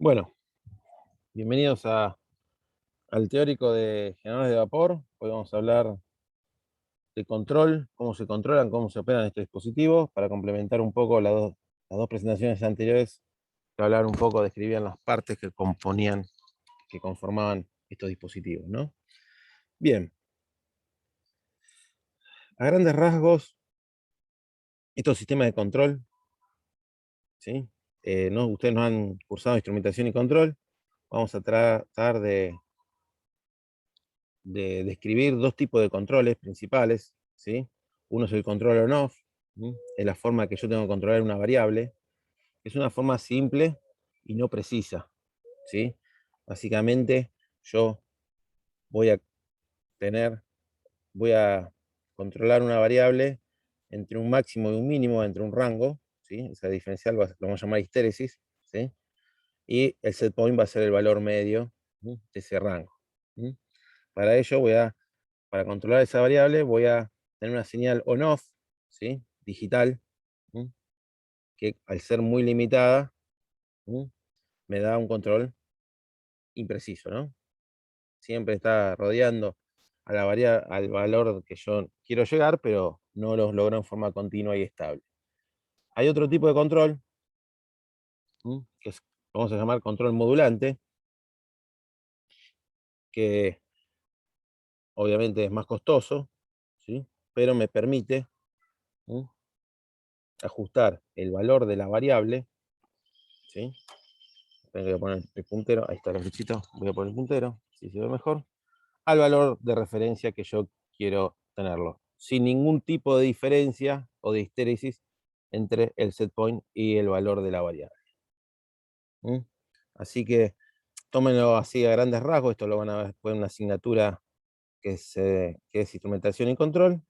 Bueno, bienvenidos al teórico de generadores de vapor. Hoy vamos a hablar de control, cómo se controlan, cómo se operan estos dispositivos, para complementar un poco las dos presentaciones anteriores, que hablar un poco, describían las partes que componían, que conformaban estos dispositivos, ¿no? Bien, a grandes rasgos, estos sistemas de control, ¿sí? Ustedes no han cursado instrumentación y control. Vamos a tratar de describir dos tipos de controles principales, ¿sí? Uno es el control on-off, es la forma que yo tengo que controlar una variable, que es una forma simple y no precisa, ¿sí? Básicamente, yo voy a tener, voy a controlar una variable entre un máximo y un mínimo, entre un rango, ¿sí? Esa diferencial lo vamos a llamar histéresis, ¿sí? Y el set point va a ser el valor medio de ese rango. Para ello para controlar esa variable, voy a tener una señal on-off, ¿sí? Digital, ¿sí? Que al ser muy limitada, ¿sí? Me da un control impreciso, ¿no? Siempre está rodeando a al valor que yo quiero llegar, pero no los logro en forma continua y estable. Hay otro tipo de control, ¿sí? Que vamos a llamar control modulante, que obviamente es más costoso, ¿sí? Pero me permite, ¿sí? Ajustar el valor de la variable, ¿sí? Voy a poner el puntero, ahí está el flechito, voy a poner el puntero, si se ve mejor, al valor de referencia que yo quiero tenerlo, sin ningún tipo de diferencia o de histéresis entre el set point y el valor de la variable. Así que tómenlo así a grandes rasgos, esto lo van a ver después en una asignatura que es instrumentación y control.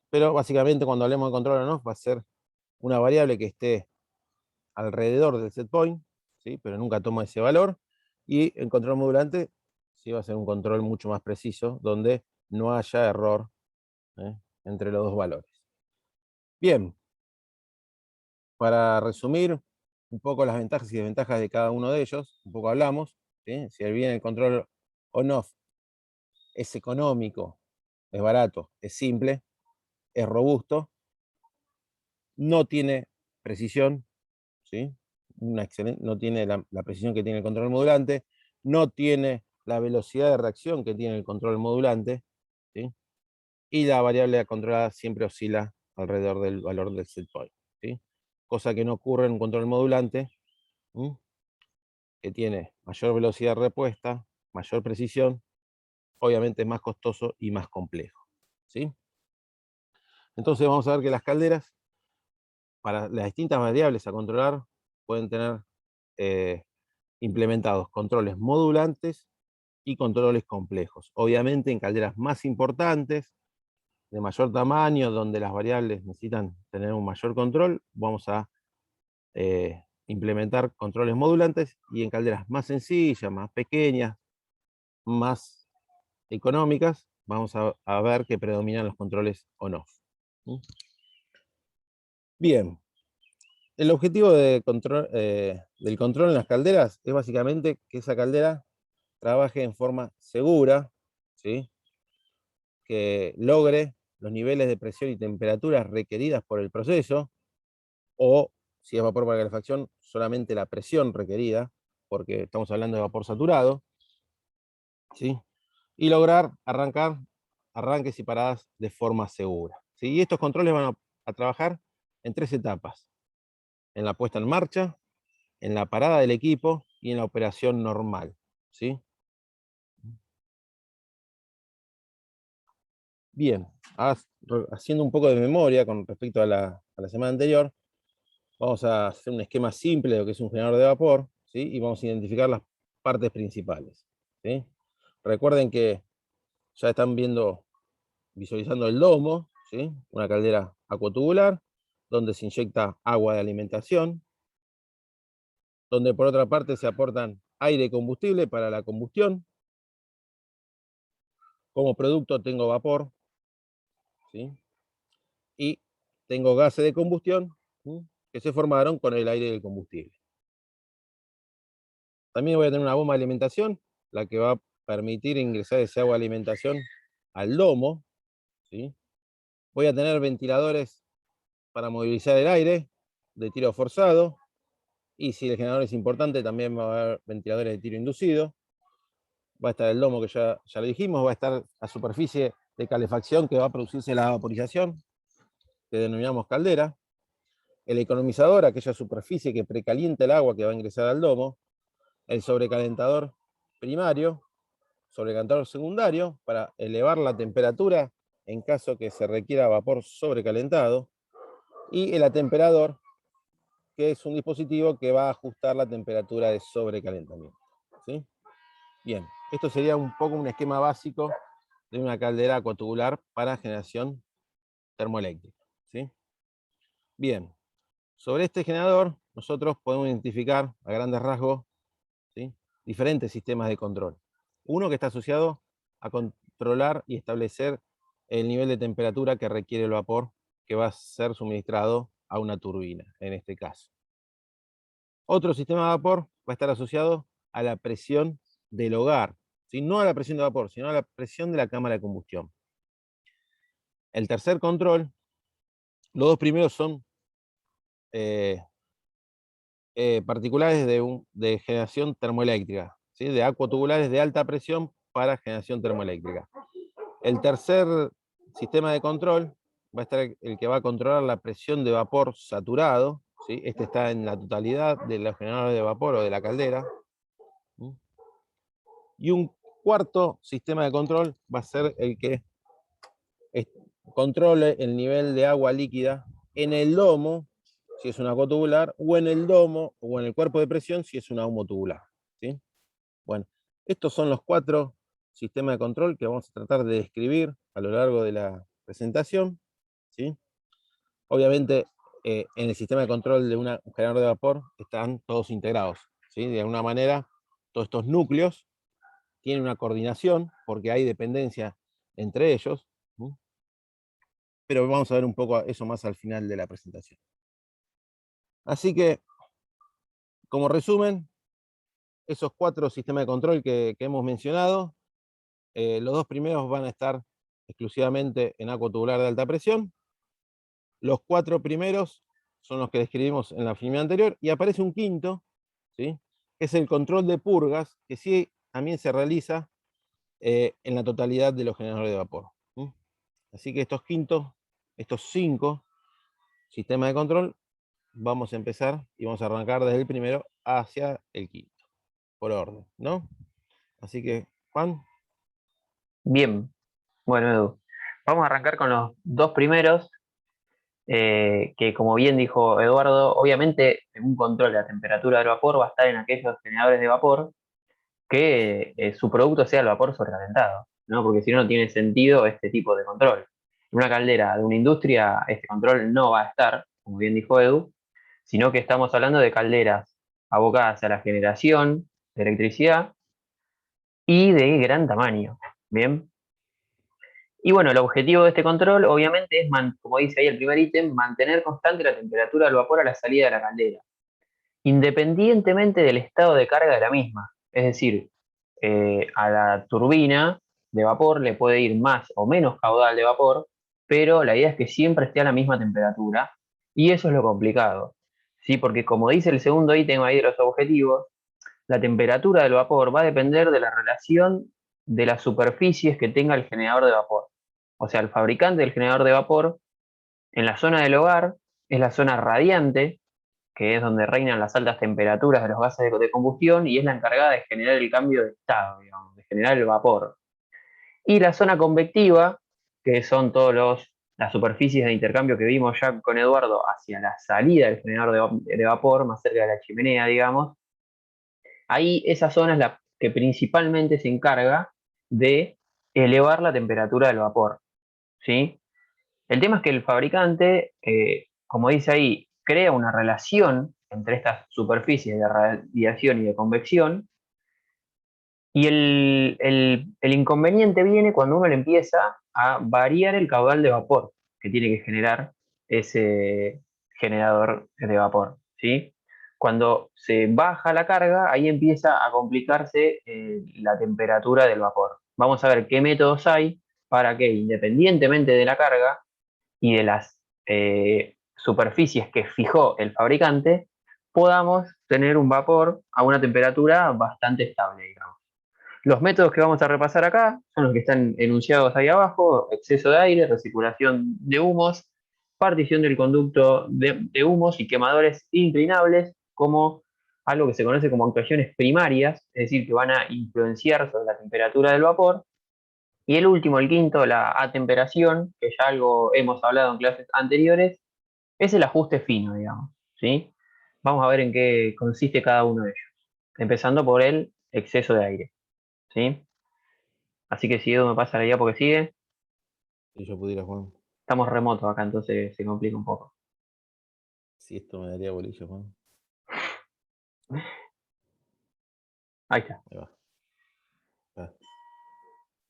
Pero básicamente cuando hablemos de control o no, va a ser una variable que esté alrededor del set point, ¿sí? Pero nunca toma ese valor. Y el control modulante sí va a ser un control mucho más preciso, donde no haya error, ¿eh? Entre los dos valores. Bien, para resumir un poco las ventajas y desventajas de cada uno de ellos, un poco hablamos, ¿sí? Si bien el control on-off es económico, es barato, es simple, es robusto, no tiene precisión, ¿sí? No tiene la precisión que tiene el control modulante, no tiene la velocidad de reacción que tiene el control modulante, ¿sí? Y la variable a controlar siempre oscila alrededor del valor del set point, ¿sí? Cosa que no ocurre en un control modulante, ¿sí? Que tiene mayor velocidad de respuesta, mayor precisión, obviamente es más costoso y más complejo, ¿sí? Entonces vamos a ver que las calderas, para las distintas variables a controlar, pueden tener implementados controles modulantes y controles complejos. Obviamente en calderas más importantes, de mayor tamaño, donde las variables necesitan tener un mayor control, vamos a implementar controles modulantes, y en calderas más sencillas, más pequeñas, más económicas, vamos a ver que predominan los controles on-off. Bien, el objetivo del control en las calderas es básicamente que esa caldera trabaje en forma segura, ¿sí? Que logre los niveles de presión y temperatura requeridas por el proceso, o si es vapor para calefacción, solamente la presión requerida, porque estamos hablando de vapor saturado, ¿sí? Y lograr arrancar arranques y paradas de forma segura, ¿sí? Y estos controles van a trabajar en tres etapas: en la puesta en marcha, en la parada del equipo y en la operación normal, ¿sí? Bien, haciendo un poco de memoria con respecto a la semana anterior, vamos a hacer un esquema simple de lo que es un generador de vapor, ¿sí? Y vamos a identificar las partes principales, ¿sí? Recuerden que ya están visualizando el domo, ¿sí? Una caldera acuotubular, donde se inyecta agua de alimentación, donde por otra parte se aportan aire y combustible para la combustión. Como producto tengo vapor, ¿sí? Y tengo gases de combustión, ¿sí? que se formaron con el aire del combustible. También voy a tener una bomba de alimentación, la que va a permitir ingresar ese agua de alimentación al domo, ¿sí? Voy a tener ventiladores para movilizar el aire de tiro forzado, y si el generador es importante, también va a haber ventiladores de tiro inducido. Va a estar el domo, que ya lo dijimos, va a estar la superficie de calefacción que va a producirse la vaporización, que denominamos caldera. El economizador, aquella superficie que precalienta el agua que va a ingresar al domo. El sobrecalentador primario, sobrecalentador secundario, para elevar la temperatura en caso que se requiera vapor sobrecalentado. Y el atemperador, que es un dispositivo que va a ajustar la temperatura de sobrecalentamiento, ¿sí? Bien, esto sería un poco un esquema básico de una caldera acuatubular para generación termoeléctrica, ¿sí? Bien, sobre este generador nosotros podemos identificar a grandes rasgos, ¿sí?, diferentes sistemas de control. Uno que está asociado a controlar y establecer el nivel de temperatura que requiere el vapor que va a ser suministrado a una turbina, en este caso. Otro sistema de vapor va a estar asociado a la presión del hogar, ¿sí? No a la presión de vapor, sino a la presión de la cámara de combustión. El tercer control, los dos primeros son particulares de generación termoeléctrica, ¿sí?, de acuatubulares de alta presión para generación termoeléctrica. El tercer sistema de control va a estar el que va a controlar la presión de vapor saturado, ¿sí? Este está en la totalidad de los generadores de vapor o de la caldera. Y un cuarto sistema de control va a ser el que controle el nivel de agua líquida en el domo, si es un agua tubular, o en el domo, o en el cuerpo de presión, si es un humo tubular, ¿sí? Bueno, estos son los 4 sistemas de control que vamos a tratar de describir a lo largo de la presentación, ¿sí? Obviamente, en el sistema de control de un generador de vapor están todos integrados, ¿sí? De alguna manera, todos estos núcleos tienen una coordinación, porque hay dependencia entre ellos, ¿sí? Pero vamos a ver un poco eso más al final de la presentación. Así que, como resumen, esos 4 sistemas de control que hemos mencionado, los 2 primeros van a estar exclusivamente en agua tubular de alta presión. Los 4 primeros son los que describimos en la filmina anterior, y aparece un quinto, ¿sí?, que es el control de purgas, que sí también se realiza en la totalidad de los generadores de vapor, ¿sí? Así que estos 5 sistemas de control, vamos a empezar y vamos a arrancar desde el primero hacia el quinto, por orden, ¿no? Así que, Juan. Bien, bueno, Edu, vamos a arrancar con los dos primeros, que como bien dijo Eduardo, obviamente un control de la temperatura del vapor va a estar en aquellos generadores de vapor que su producto sea el vapor sobrecalentado, ¿no? Porque si no, no tiene sentido este tipo de control. En una caldera de una industria, este control no va a estar, como bien dijo Edu, sino que estamos hablando de calderas abocadas a la generación de electricidad y de gran tamaño, ¿bien? Y bueno, el objetivo de este control, obviamente, es, como dice ahí el primer ítem, mantener constante la temperatura del vapor a la salida de la caldera, independientemente del estado de carga de la misma. Es decir, a la turbina de vapor le puede ir más o menos caudal de vapor, pero la idea es que siempre esté a la misma temperatura, y eso es lo complicado, ¿sí? Porque como dice el segundo ítem ahí de los objetivos, la temperatura del vapor va a depender de la relación de las superficies que tenga el generador de vapor. O sea, el fabricante del generador de vapor, en la zona del hogar, es la zona radiante, que es donde reinan las altas temperaturas de los gases de combustión y es la encargada de generar el cambio de estado, digamos, de generar el vapor. Y la zona convectiva, que son todas las superficies de intercambio que vimos ya con Eduardo hacia la salida del generador de vapor, más cerca de la chimenea, digamos, ahí esa zona es la que principalmente se encarga de elevar la temperatura del vapor, ¿sí? El tema es que el fabricante, como dice ahí, crea una relación entre estas superficies de radiación y de convección, y el inconveniente viene cuando uno le empieza a variar el caudal de vapor que tiene que generar ese, generador de vapor, ¿sí? Cuando se baja la carga, ahí empieza a complicarse la temperatura del vapor. Vamos a ver qué métodos hay para que, independientemente de la carga y de las superficies que fijó el fabricante, podamos tener un vapor a una temperatura bastante estable, digamos. Los métodos que vamos a repasar acá son los que están enunciados ahí abajo: exceso de aire, recirculación de humos, partición del conducto de humos y quemadores inclinables, como algo que se conoce como actuaciones primarias, es decir, que van a influenciar sobre la temperatura del vapor. Y el último, el quinto, la atemperación, que ya algo hemos hablado en clases anteriores, es el ajuste fino, digamos, ¿sí? Vamos a ver en qué consiste cada uno de ellos, empezando por el exceso de aire, ¿sí? Así que si Edu me pasa la idea porque sigue, Si yo pudiera, Juan. estamos remotos acá, entonces se complica un poco. Si esto me daría bolillo, Juan. Ahí está. Ahí va. Ah,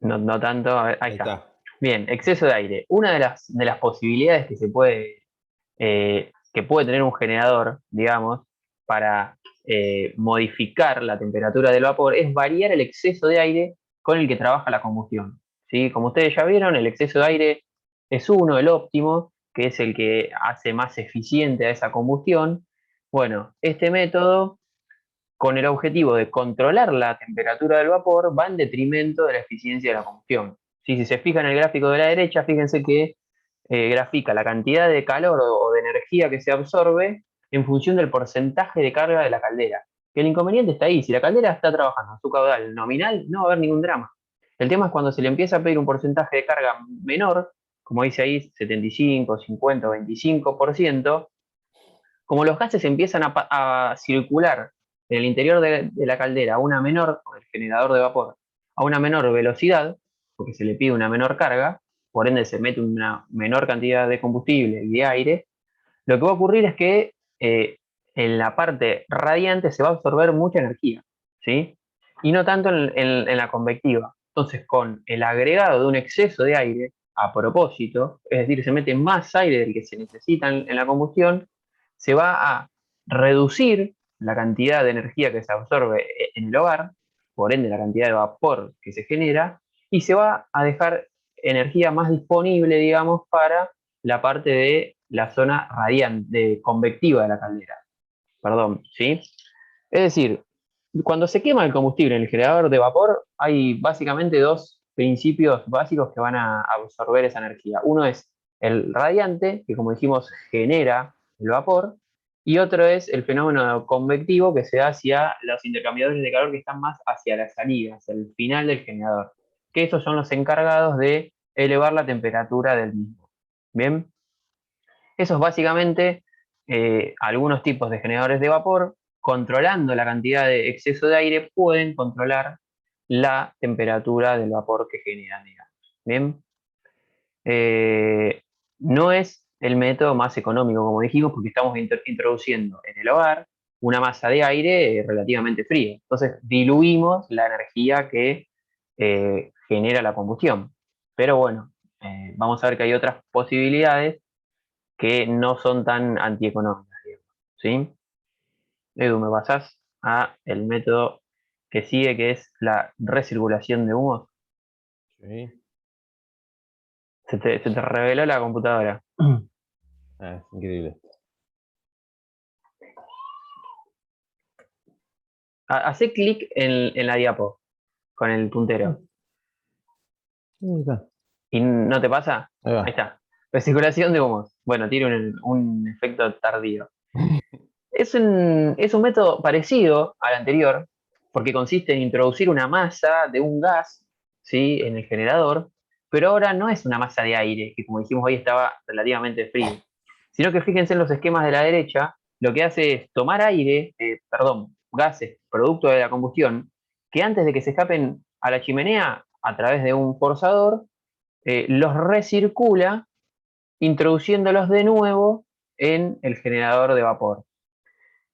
No, no tanto, a ver, ahí ahí está. está. Bien, exceso de aire. Una de las posibilidades que se puede, que puede tener un generador, digamos, para modificar la temperatura del vapor es variar el exceso de aire con el que trabaja la combustión, ¿sí? Como ustedes ya vieron, el exceso de aire es uno, el óptimo, que es el que hace más eficiente a esa combustión. Bueno, este método, con el objetivo de controlar la temperatura del vapor, va en detrimento de la eficiencia de la combustión. ¿Sí? Si se fijan en el gráfico de la derecha, fíjense que grafica la cantidad de calor o de energía que se absorbe en función del porcentaje de carga de la caldera. Que el inconveniente está ahí: si la caldera está trabajando a su caudal nominal, no va a haber ningún drama. El tema es cuando se le empieza a pedir un porcentaje de carga menor, como dice ahí, 75, 50 o 25%. Como los gases empiezan a circular en el interior de la caldera a una menor, o el generador de vapor, a una menor velocidad, porque se le pide una menor carga, por ende se mete una menor cantidad de combustible y de aire, lo que va a ocurrir es que en la parte radiante se va a absorber mucha energía, ¿sí? Y no tanto en la convectiva. Entonces, con el agregado de un exceso de aire a propósito, es decir, se mete más aire del que se necesita en la combustión, se va a reducir la cantidad de energía que se absorbe en el hogar, por ende la cantidad de vapor que se genera, y se va a dejar energía más disponible, digamos, para la parte de la zona radiante, convectiva de la caldera. Perdón, ¿sí? Es decir, cuando se quema el combustible en el generador de vapor, hay básicamente dos principios básicos que van a absorber esa energía. Uno es el radiante, que como dijimos genera el vapor, y otro es el fenómeno convectivo, que se da hacia los intercambiadores de calor que están más hacia la salida, hacia el final del generador, que esos son los encargados de elevar la temperatura del mismo. Bien, esos básicamente algunos tipos de generadores de vapor, controlando la cantidad de exceso de aire, pueden controlar la temperatura del vapor que generan, digamos. Bien, no es el método más económico, como dijimos, porque estamos introduciendo en el hogar una masa de aire relativamente fría. Entonces diluimos la energía que genera la combustión. Pero bueno, vamos a ver que hay otras posibilidades que no son tan antieconómicas, digamos, ¿sí? Edu, ¿me pasás a el método que sigue, que es la recirculación de humos? Sí. Se te reveló la computadora. Ah, es increíble. Hacé clic en la diapo con el puntero. Ahí está. ¿Y no te pasa? Ahí Ahí va. está. Recirculación de humos. Bueno, tiene un efecto tardío. Es un método parecido al anterior, porque consiste en introducir una masa de un gas, ¿sí?, en el generador, pero ahora no es una masa de aire, que como dijimos hoy estaba relativamente frío, sino que fíjense en los esquemas de la derecha, lo que hace es tomar aire, perdón, gases, producto de la combustión, que antes de que se escapen a la chimenea a través de un forzador, los recircula introduciéndolos de nuevo en el generador de vapor.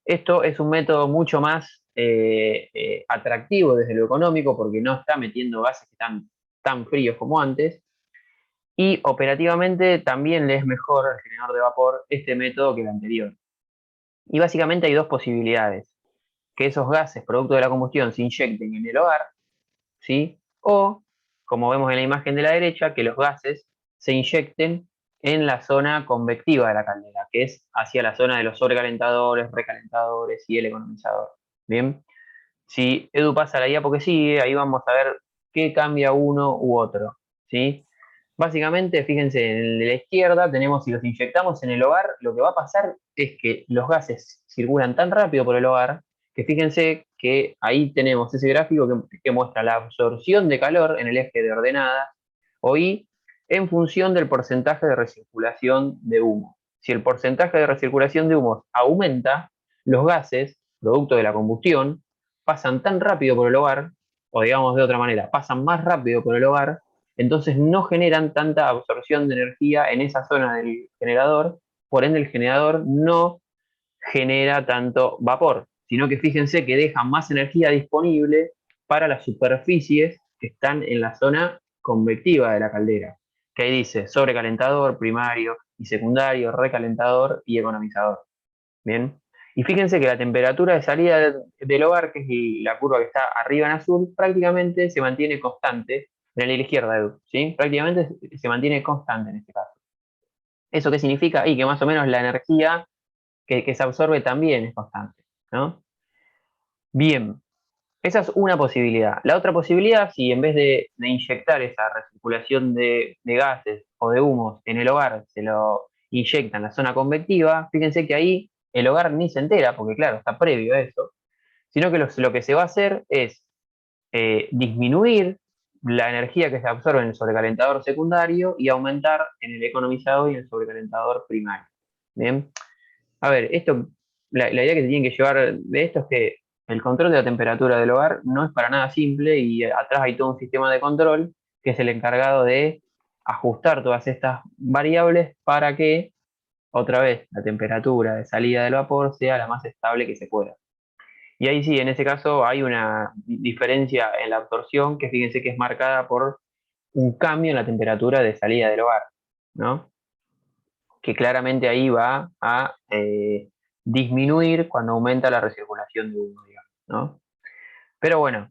Esto es un método mucho más atractivo desde lo económico, porque no está metiendo gases que están tan fríos como antes, Y operativamente también le es mejor al generador de vapor este método que el anterior. Y básicamente hay dos posibilidades: que esos gases producto de la combustión se inyecten en el hogar, ¿sí? O, como vemos en la imagen de la derecha, que los gases se inyecten en la zona convectiva de la caldera, que es hacia la zona de los sobrecalentadores, recalentadores y el economizador. Bien, si Edu pasa a la diapo que sigue, ahí vamos a ver qué cambia uno u otro, ¿sí? Básicamente, fíjense, en la izquierda tenemos, si los inyectamos en el hogar, lo que va a pasar es que los gases circulan tan rápido por el hogar que fíjense que ahí tenemos ese gráfico que muestra la absorción de calor en el eje de ordenadas o Y en función del porcentaje de recirculación de humo. Si el porcentaje de recirculación de humo aumenta, los gases, producto de la combustión, pasan tan rápido por el hogar, o digamos de otra manera, pasan más rápido por el hogar, entonces no generan tanta absorción de energía en esa zona del generador, por ende el generador no genera tanto vapor, sino que fíjense que deja más energía disponible para las superficies que están en la zona convectiva de la caldera, que ahí dice sobrecalentador, primario y secundario, recalentador y economizador. Bien. Y fíjense que la temperatura de salida del hogar, que es la curva que está arriba en azul, prácticamente se mantiene constante en la izquierda, Edu, ¿sí? Prácticamente se mantiene constante en este caso. ¿Eso qué significa? Y que más o menos la energía que se absorbe también es constante, ¿no? Bien, esa es una posibilidad. La otra posibilidad, si en vez de inyectar esa recirculación de gases o de humos en el hogar, se lo inyecta en la zona convectiva, fíjense que ahí el hogar ni se entera, porque claro, está previo a eso, sino que lo que se va a hacer es disminuir la energía que se absorbe en el sobrecalentador secundario y aumentar en el economizador y en el sobrecalentador primario. Bien, a ver, la idea que se tiene que llevar de esto es que el control de la temperatura del hogar no es para nada simple y atrás hay todo un sistema de control que es el encargado de ajustar todas estas variables para que, otra vez, la temperatura de salida del vapor sea la más estable que se pueda. Y ahí sí, en ese caso hay una diferencia en la absorción que fíjense que es marcada por un cambio en la temperatura de salida del hogar, ¿no? Que claramente ahí va a disminuir cuando aumenta la recirculación de humo, digamos, ¿no? Pero bueno,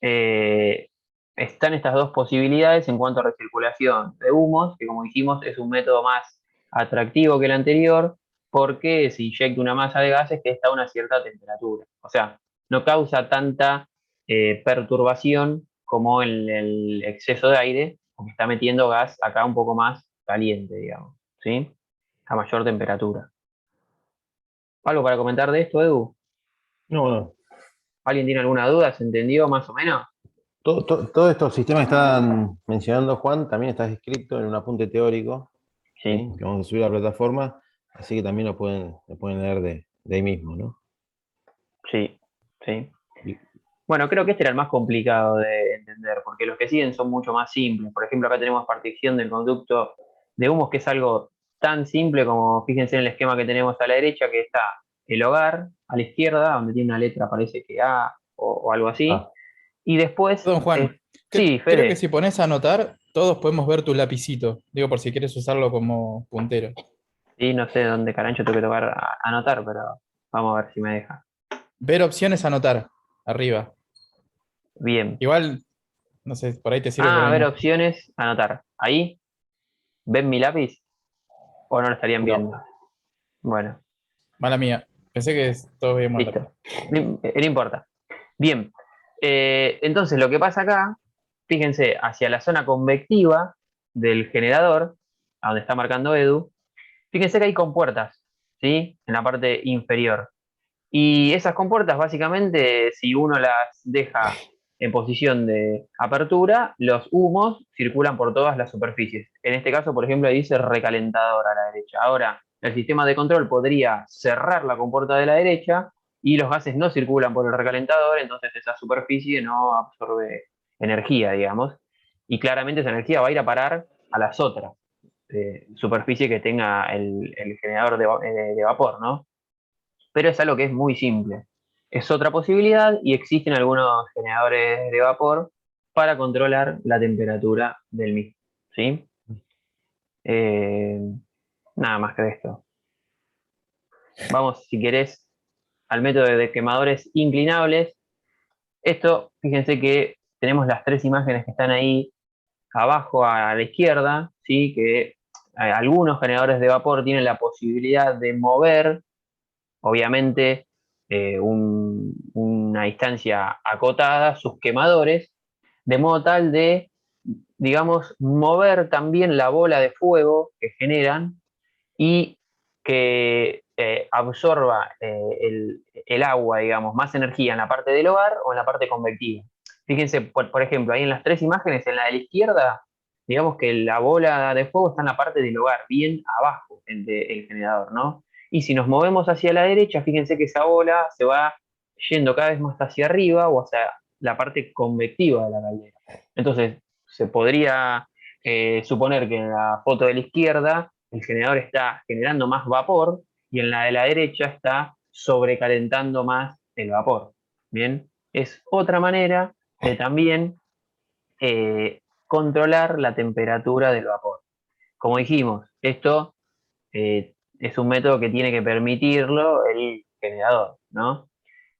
eh, están estas dos posibilidades en cuanto a recirculación de humos, que como dijimos es un método más atractivo que el anterior, porque se inyecta una masa de gases que está a una cierta temperatura. O sea, no causa tanta perturbación como el exceso de aire, porque está metiendo gas acá un poco más caliente, digamos, ¿sí? A mayor temperatura. ¿Algo para comentar de esto, Edu? No, no. ¿Alguien tiene alguna duda? ¿Se entendió más o menos? Todos estos sistemas que están mencionando Juan también está escrito en un apunte teórico, Sí, ¿sí? Que vamos a subir a la plataforma, así que también lo pueden leer de ahí mismo, ¿no? sí, sí. Y- Bueno, creo que este era el más complicado de entender, porque los que siguen son mucho más simples. Por ejemplo, acá tenemos partición del conducto de humos, que es algo tan simple como, fíjense en el esquema que tenemos a la derecha, que está el hogar a la izquierda, donde tiene una letra, parece que A o algo así. ah, Y después, Perdón, Juan. sí, Creo que Fede, si pones a anotar, todos podemos ver tu lapicito. Digo, por si quieres usarlo como puntero. sí, no sé dónde carancho tengo que tocar anotar, pero vamos a ver si me deja. Ver opciones, anotar. Arriba. Bien. Igual, no sé, por ahí te sirve, por Ah, a ahí ver, no. opciones, anotar. Ahí, ¿ven mi lápiz o no lo estarían no. viendo? Bueno, Mala mía. Pensé que todos veíamos el lápiz. listo. No importa. Bien, entonces lo que pasa acá, fíjense, hacia la zona convectiva del generador, a donde está marcando Edu, fíjense que hay compuertas, ¿sí? En la parte inferior. Y esas compuertas, básicamente, si uno las deja en posición de apertura, los humos circulan por todas las superficies. En este caso, por ejemplo, ahí dice recalentador a la derecha. Ahora, el sistema de control podría cerrar la compuerta de la derecha y los gases no circulan por el recalentador, entonces esa superficie no absorbe energía, digamos. Y claramente esa energía va a ir a parar a las otras superficies que tenga el generador de vapor, ¿no? Pero es algo que es muy simple. Es otra posibilidad y existen algunos generadores de vapor para controlar la temperatura del mismo, ¿sí? Eh, Nada más que esto. Vamos, si querés, al método de quemadores inclinables. Esto, fíjense que tenemos las tres imágenes que están ahí abajo a la izquierda, ¿sí? Que algunos generadores de vapor tienen la posibilidad de mover, obviamente, una distancia acotada, sus quemadores, de modo tal de, digamos, mover también la bola de fuego que generan y que absorba el agua, digamos, más energía en la parte del hogar o en la parte convectiva. Fíjense, por ejemplo, ahí en las tres imágenes, en la de la izquierda, digamos que la bola de fuego está en la parte del hogar, bien abajo del generador, ¿no? Y si nos movemos hacia la derecha, fíjense que esa bola se va yendo cada vez más hacia arriba o hacia la parte convectiva de la caldera. Entonces, se podría suponer que en la foto de la izquierda el generador está generando más vapor y en la de la derecha está sobrecalentando más el vapor. Bien, es otra manera de también controlar la temperatura del vapor. Como dijimos, esto es un método que tiene que permitirlo el generador, ¿no?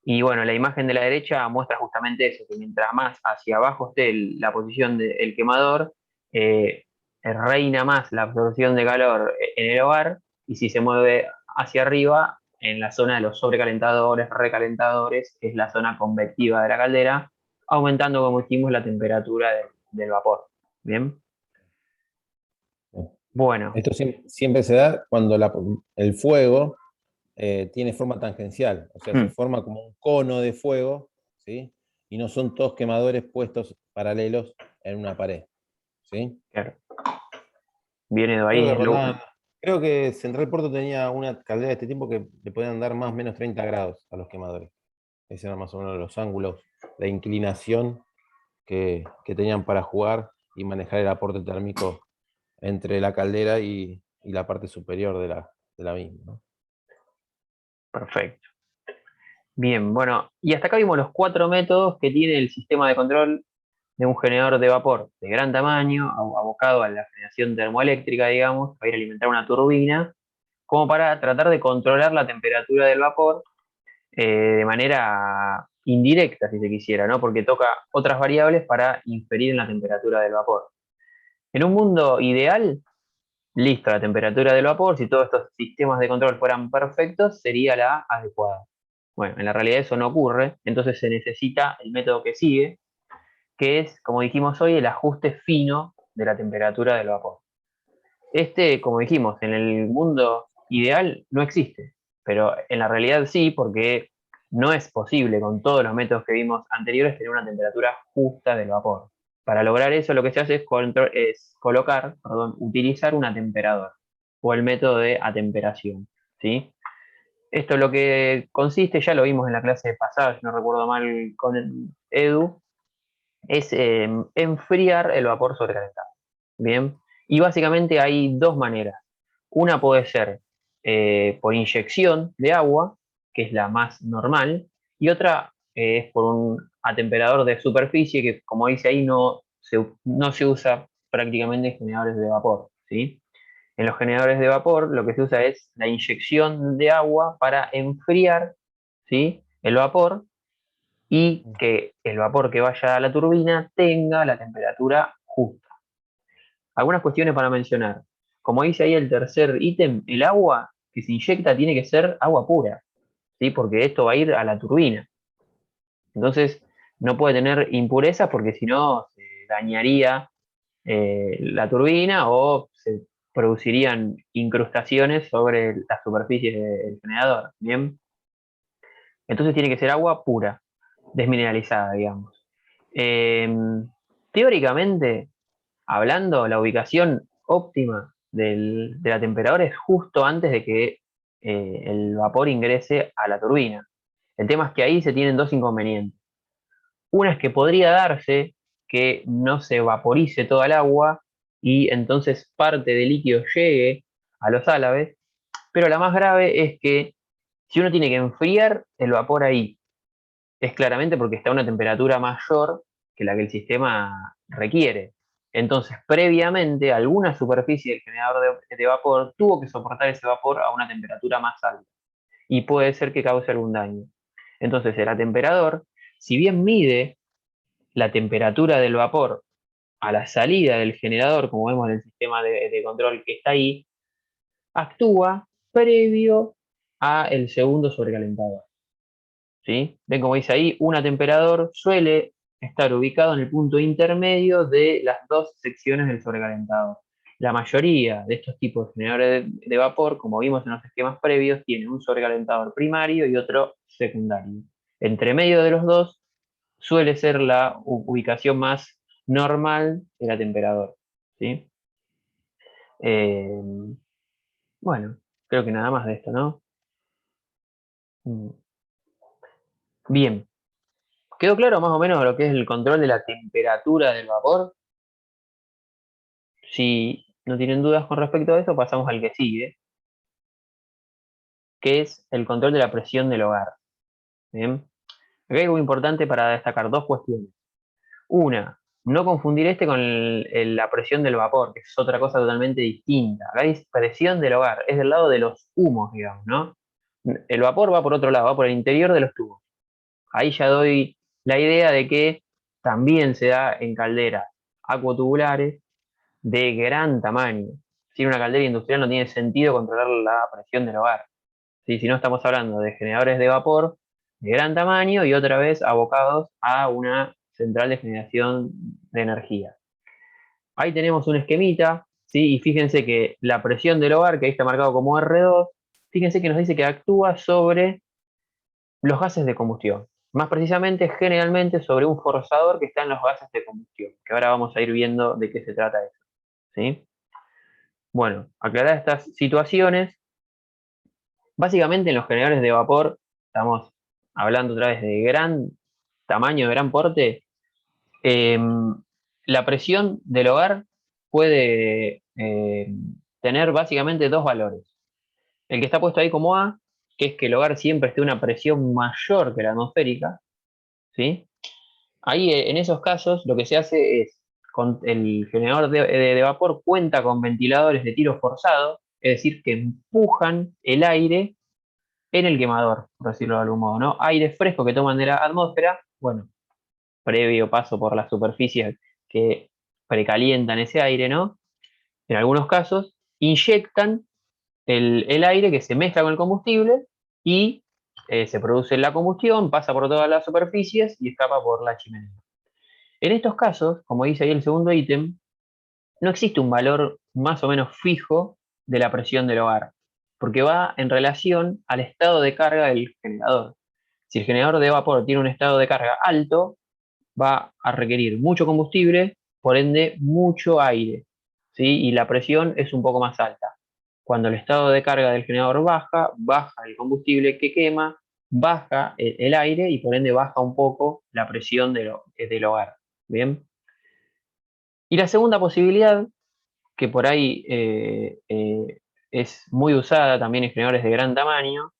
Y bueno, la imagen de la derecha muestra justamente eso, que mientras más hacia abajo esté la posición del quemador, eh, reina más la absorción de calor en el hogar, y si se mueve hacia arriba, en la zona de los sobrecalentadores, recalentadores, que es la zona convectiva de la caldera, aumentando, como dijimos, la temperatura del vapor. Bien, bueno, Esto siempre se da cuando el fuego tiene forma tangencial, o sea, se mm, forma como un cono de fuego, ¿sí? Y no son todos quemadores puestos paralelos en una pared, ¿sí? claro, viene de Creo ahí. que creo que Central Puerto tenía una caldera de este tipo que le podían dar más o menos 30 grados a los quemadores. Esos eran más o menos los ángulos de inclinación que tenían para jugar y manejar el aporte térmico entre la caldera y la parte superior de la misma, ¿no? Perfecto. Bien, bueno, y hasta acá vimos los cuatro métodos que tiene el sistema de control de un generador de vapor de gran tamaño, abocado a la generación termoeléctrica, digamos, para ir a alimentar una turbina, como para tratar de controlar la temperatura del vapor de manera indirecta, si se quisiera, ¿no? Porque toca otras variables para inferir en la temperatura del vapor. En un mundo ideal, listo, la temperatura del vapor, si todos estos sistemas de control fueran perfectos, sería la adecuada. Bueno, en la realidad eso no ocurre, entonces se necesita el método que sigue, que es, como dijimos hoy, el ajuste fino de la temperatura del vapor. Este, como dijimos, en el mundo ideal no existe, pero en la realidad sí, porque no es posible con todos los métodos que vimos anteriores tener una temperatura justa del vapor. Para lograr eso lo que se hace es colocar, perdón, utilizar un atemperador o el método de atemperación, ¿sí? Esto lo que consiste, ya lo vimos en la clase pasada, si no recuerdo mal con Edu, es enfriar el vapor sobrecalentado. Bien, y básicamente hay dos maneras. Una puede ser por inyección de agua, que es la más normal, y otra es por un atemperador de superficie, que como dice ahí no se usa prácticamente en generadores de vapor, ¿sí? En los generadores de vapor lo que se usa es la inyección de agua para enfriar, ¿sí?, el vapor y que el vapor que vaya a la turbina tenga la temperatura justa. Algunas cuestiones para mencionar. Como dice ahí el tercer ítem, el agua que se inyecta tiene que ser agua pura, ¿sí? Porque esto va a ir a la turbina. Entonces, no puede tener impurezas porque si no se dañaría la turbina o se producirían incrustaciones sobre la superficie del generador. Bien, entonces tiene que ser agua pura, desmineralizada, digamos. Eh, Teóricamente, hablando, la ubicación óptima de la temperatura es justo antes de que el vapor ingrese a la turbina. El tema es que ahí se tienen dos inconvenientes. Una es que podría darse que no se vaporice toda el agua y entonces parte del líquido llegue a los álabes, pero la más grave es que si uno tiene que enfriar el vapor ahí, es claramente porque está a una temperatura mayor que la que el sistema requiere. Entonces, previamente, alguna superficie del generador de vapor tuvo que soportar ese vapor a una temperatura más alta y puede ser que cause algún daño. Entonces, el atemperador, si bien mide la temperatura del vapor a la salida del generador, como vemos en el sistema de control que está ahí, actúa previo a el segundo sobrecalentador. ¿Sí? Ven como dice ahí, un atemperador suele estar ubicado en el punto intermedio de las dos secciones del sobrecalentador. La mayoría de estos tipos de generadores de vapor, como vimos en los esquemas previos, tienen un sobrecalentador primario y otro secundario. Entre medio de los dos suele ser la ubicación más normal del atemperador. ¿Sí? Eh, bueno, creo que nada más de esto, ¿no? Bien. ¿Quedó claro más o menos lo que es el control de la temperatura del vapor? Si no tienen dudas con respecto a eso, pasamos al que sigue, que es el control de la presión del hogar. ¿Bien? Acá hay algo importante para destacar dos cuestiones. Una, no confundir este con la presión del vapor, que es otra cosa totalmente distinta. Acá hay presión del hogar, es del lado de los humos, digamos, ¿no? El vapor va por otro lado, va por el interior de los tubos. Ahí ya doy la idea de que también se da en calderas acuatubulares de gran tamaño. Si una caldera industrial no tiene sentido controlar la presión del hogar. ¿Sí? Si no estamos hablando de generadores de vapor de gran tamaño y otra vez abocados a una central de generación de energía. Ahí tenemos un esquemita, ¿sí? Y fíjense que la presión del hogar, que ahí está marcado como R2, fíjense que nos dice que actúa sobre los gases de combustión. Más precisamente, generalmente, sobre un forzador que está en los gases de combustión, que ahora vamos a ir viendo de qué se trata eso. ¿Sí? Bueno, aclarar estas situaciones, básicamente en los generadores de vapor, estamos hablando otra vez de gran tamaño, de gran porte, eh, la presión del hogar puede tener básicamente dos valores. El que está puesto ahí como A, que es que el hogar siempre esté a una presión mayor que la atmosférica, ¿sí? Ahí en esos casos lo que se hace es, con el generador de vapor cuenta con ventiladores de tiro forzado, es decir, que empujan el aire en el quemador, por decirlo de algún modo, ¿no? Aire fresco que toman de la atmósfera, bueno, previo paso por las superficies que precalientan ese aire, ¿no? En algunos casos, inyectan el aire que se mezcla con el combustible y se produce la combustión, pasa por todas las superficies y escapa por la chimenea. En estos casos, como dice ahí el segundo ítem, no existe un valor más o menos fijo de la presión del hogar, porque va en relación al estado de carga del generador. Si el generador de vapor tiene un estado de carga alto, va a requerir mucho combustible, por ende mucho aire, ¿sí? Y la presión es un poco más alta. Cuando el estado de carga del generador baja, baja el combustible que quema, baja el aire y por ende baja un poco la presión del hogar. ¿Bien? Y la segunda posibilidad, que por ahí es muy usada también en generadores de gran tamaño,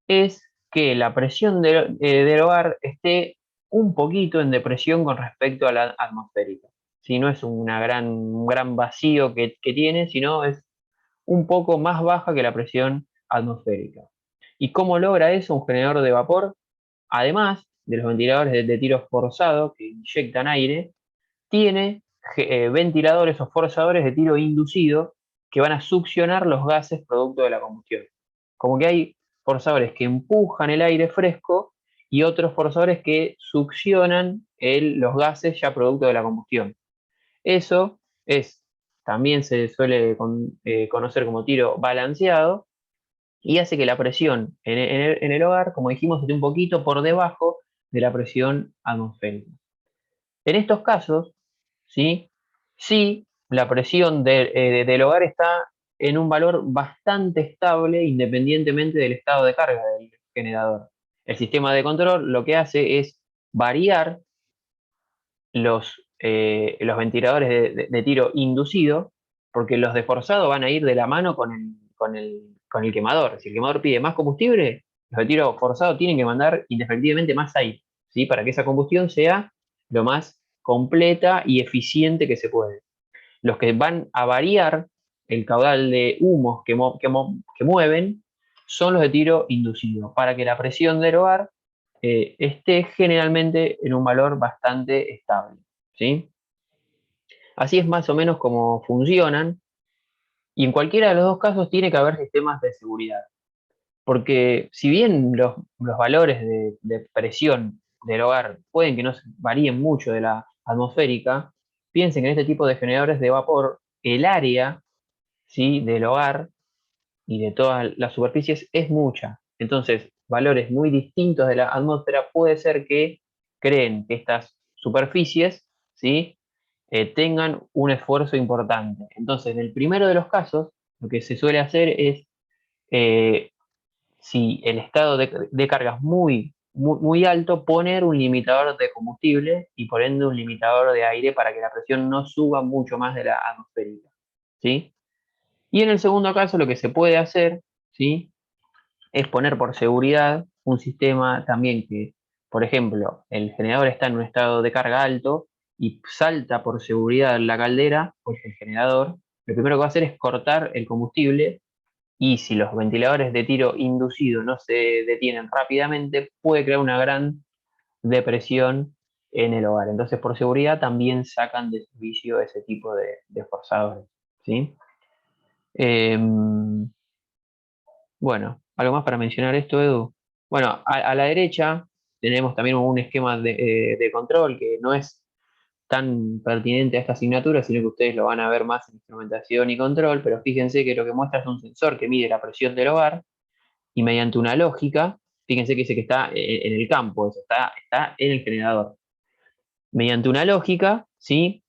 es que la presión del hogar esté un poquito en depresión con respecto a la atmosférica. Si no es un gran vacío que tiene, sino es un poco más baja que la presión atmosférica. ¿Y cómo logra eso un generador de vapor? Además de los ventiladores de tiro forzado que inyectan aire, tiene ventiladores o forzadores de tiro inducido que van a succionar los gases producto de la combustión. Como que hay forzadores que empujan el aire fresco y otros forzadores que succionan los gases ya producto de la combustión. Eso también se suele conocer como tiro balanceado y hace que la presión en el hogar, como dijimos, esté un poquito por debajo de la presión atmosférica. En estos casos, ¿sí? Sí, la presión del hogar está en un valor bastante estable independientemente del estado de carga del generador. El sistema de control lo que hace es variar los ventiladores de tiro inducido, porque los de forzado van a ir de la mano con el quemador. Si el quemador pide más combustible, los de tiro forzado tienen que mandar indefectiblemente más aire, ¿sí? Para que esa combustión sea lo más completa y eficiente que se puede. Los que van a variar el caudal de humos que mueven son los de tiro inducido, para que la presión del hogar esté generalmente en un valor bastante estable, ¿sí? Así es más o menos como funcionan, y en cualquiera de los dos casos tiene que haber sistemas de seguridad. Porque si bien los valores de presión del hogar pueden que no varíen mucho de la atmosférica, piensen que en este tipo de generadores de vapor, el área, ¿sí?, del hogar y de todas las superficies es mucha. Entonces, valores muy distintos de la atmósfera puede ser que creen que estas superficies, ¿sí?, tengan un esfuerzo importante. Entonces, en el primero de los casos, lo que se suele hacer es, eh, si el estado de carga es muy alto, poner un limitador de combustible y por ende un limitador de aire para que la presión no suba mucho más de la atmosférica, ¿sí? Y en el segundo caso lo que se puede hacer, ¿sí?, es poner por seguridad un sistema también que, por ejemplo, el generador está en un estado de carga alto y salta por seguridad la caldera, pues el generador, lo primero que va a hacer es cortar el combustible, y si los ventiladores de tiro inducido no se detienen rápidamente, puede crear una gran depresión en el hogar. Entonces, por seguridad, también sacan de servicio ese tipo de forzadores, ¿sí? Bueno, ¿algo más para mencionar esto, Edu? Bueno, a la derecha tenemos también un esquema de control que no es tan pertinente a esta asignatura, sino que ustedes lo van a ver más en instrumentación y control, pero fíjense que lo que muestra es un sensor que mide la presión del hogar y mediante una lógica, fíjense que dice que está en el campo, eso está en el generador. Mediante una lógica, ¿sí?,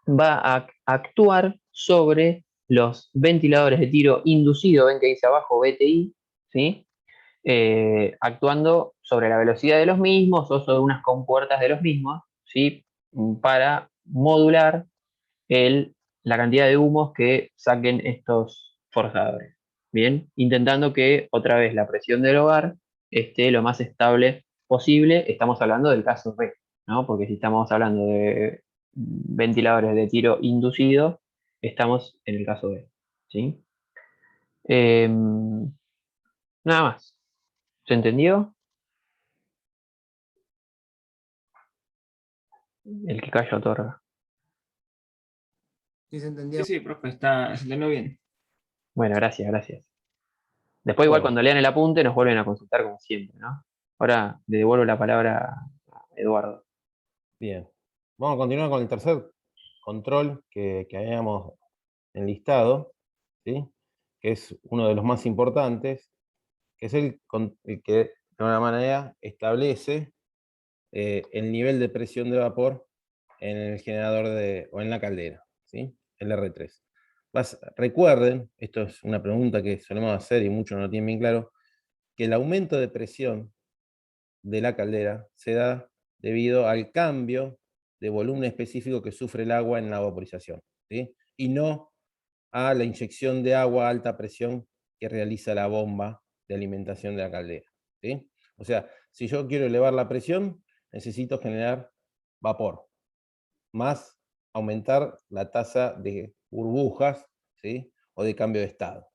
va a actuar sobre los ventiladores de tiro inducido, ven que dice abajo VTI, ¿sí?, actuando sobre la velocidad de los mismos o sobre unas compuertas de los mismos, ¿sí?, para modular la cantidad de humos que saquen estos forzadores. Bien, intentando que otra vez la presión del hogar esté lo más estable posible. Estamos hablando del caso B, ¿no? Porque si estamos hablando de ventiladores de tiro inducido, estamos en el caso B, ¿sí? Nada más. ¿Se entendió? El que calla otorga. Sí, se entendió. Sí, profe, se entendió bien. Bueno, gracias, gracias. Después, igual, Bueno, cuando lean el apunte, nos vuelven a consultar como siempre, ¿no? Ahora le devuelvo la palabra a Eduardo. bien. Vamos a continuar con el tercer control que habíamos enlistado, ¿sí?, que es uno de los más importantes, que es el que de alguna manera establece el nivel de presión de vapor en el generador o en la caldera, ¿sí?, el R3. Recuerden, esto es una pregunta que solemos hacer y muchos no lo tienen bien claro, que el aumento de presión de la caldera se da debido al cambio de volumen específico que sufre el agua en la vaporización, ¿sí?, y no a la inyección de agua a alta presión que realiza la bomba de alimentación de la caldera, ¿sí? O sea, si yo quiero elevar la presión, necesito generar vapor, más aumentar la tasa de burbujas, ¿sí?, o de cambio de estado.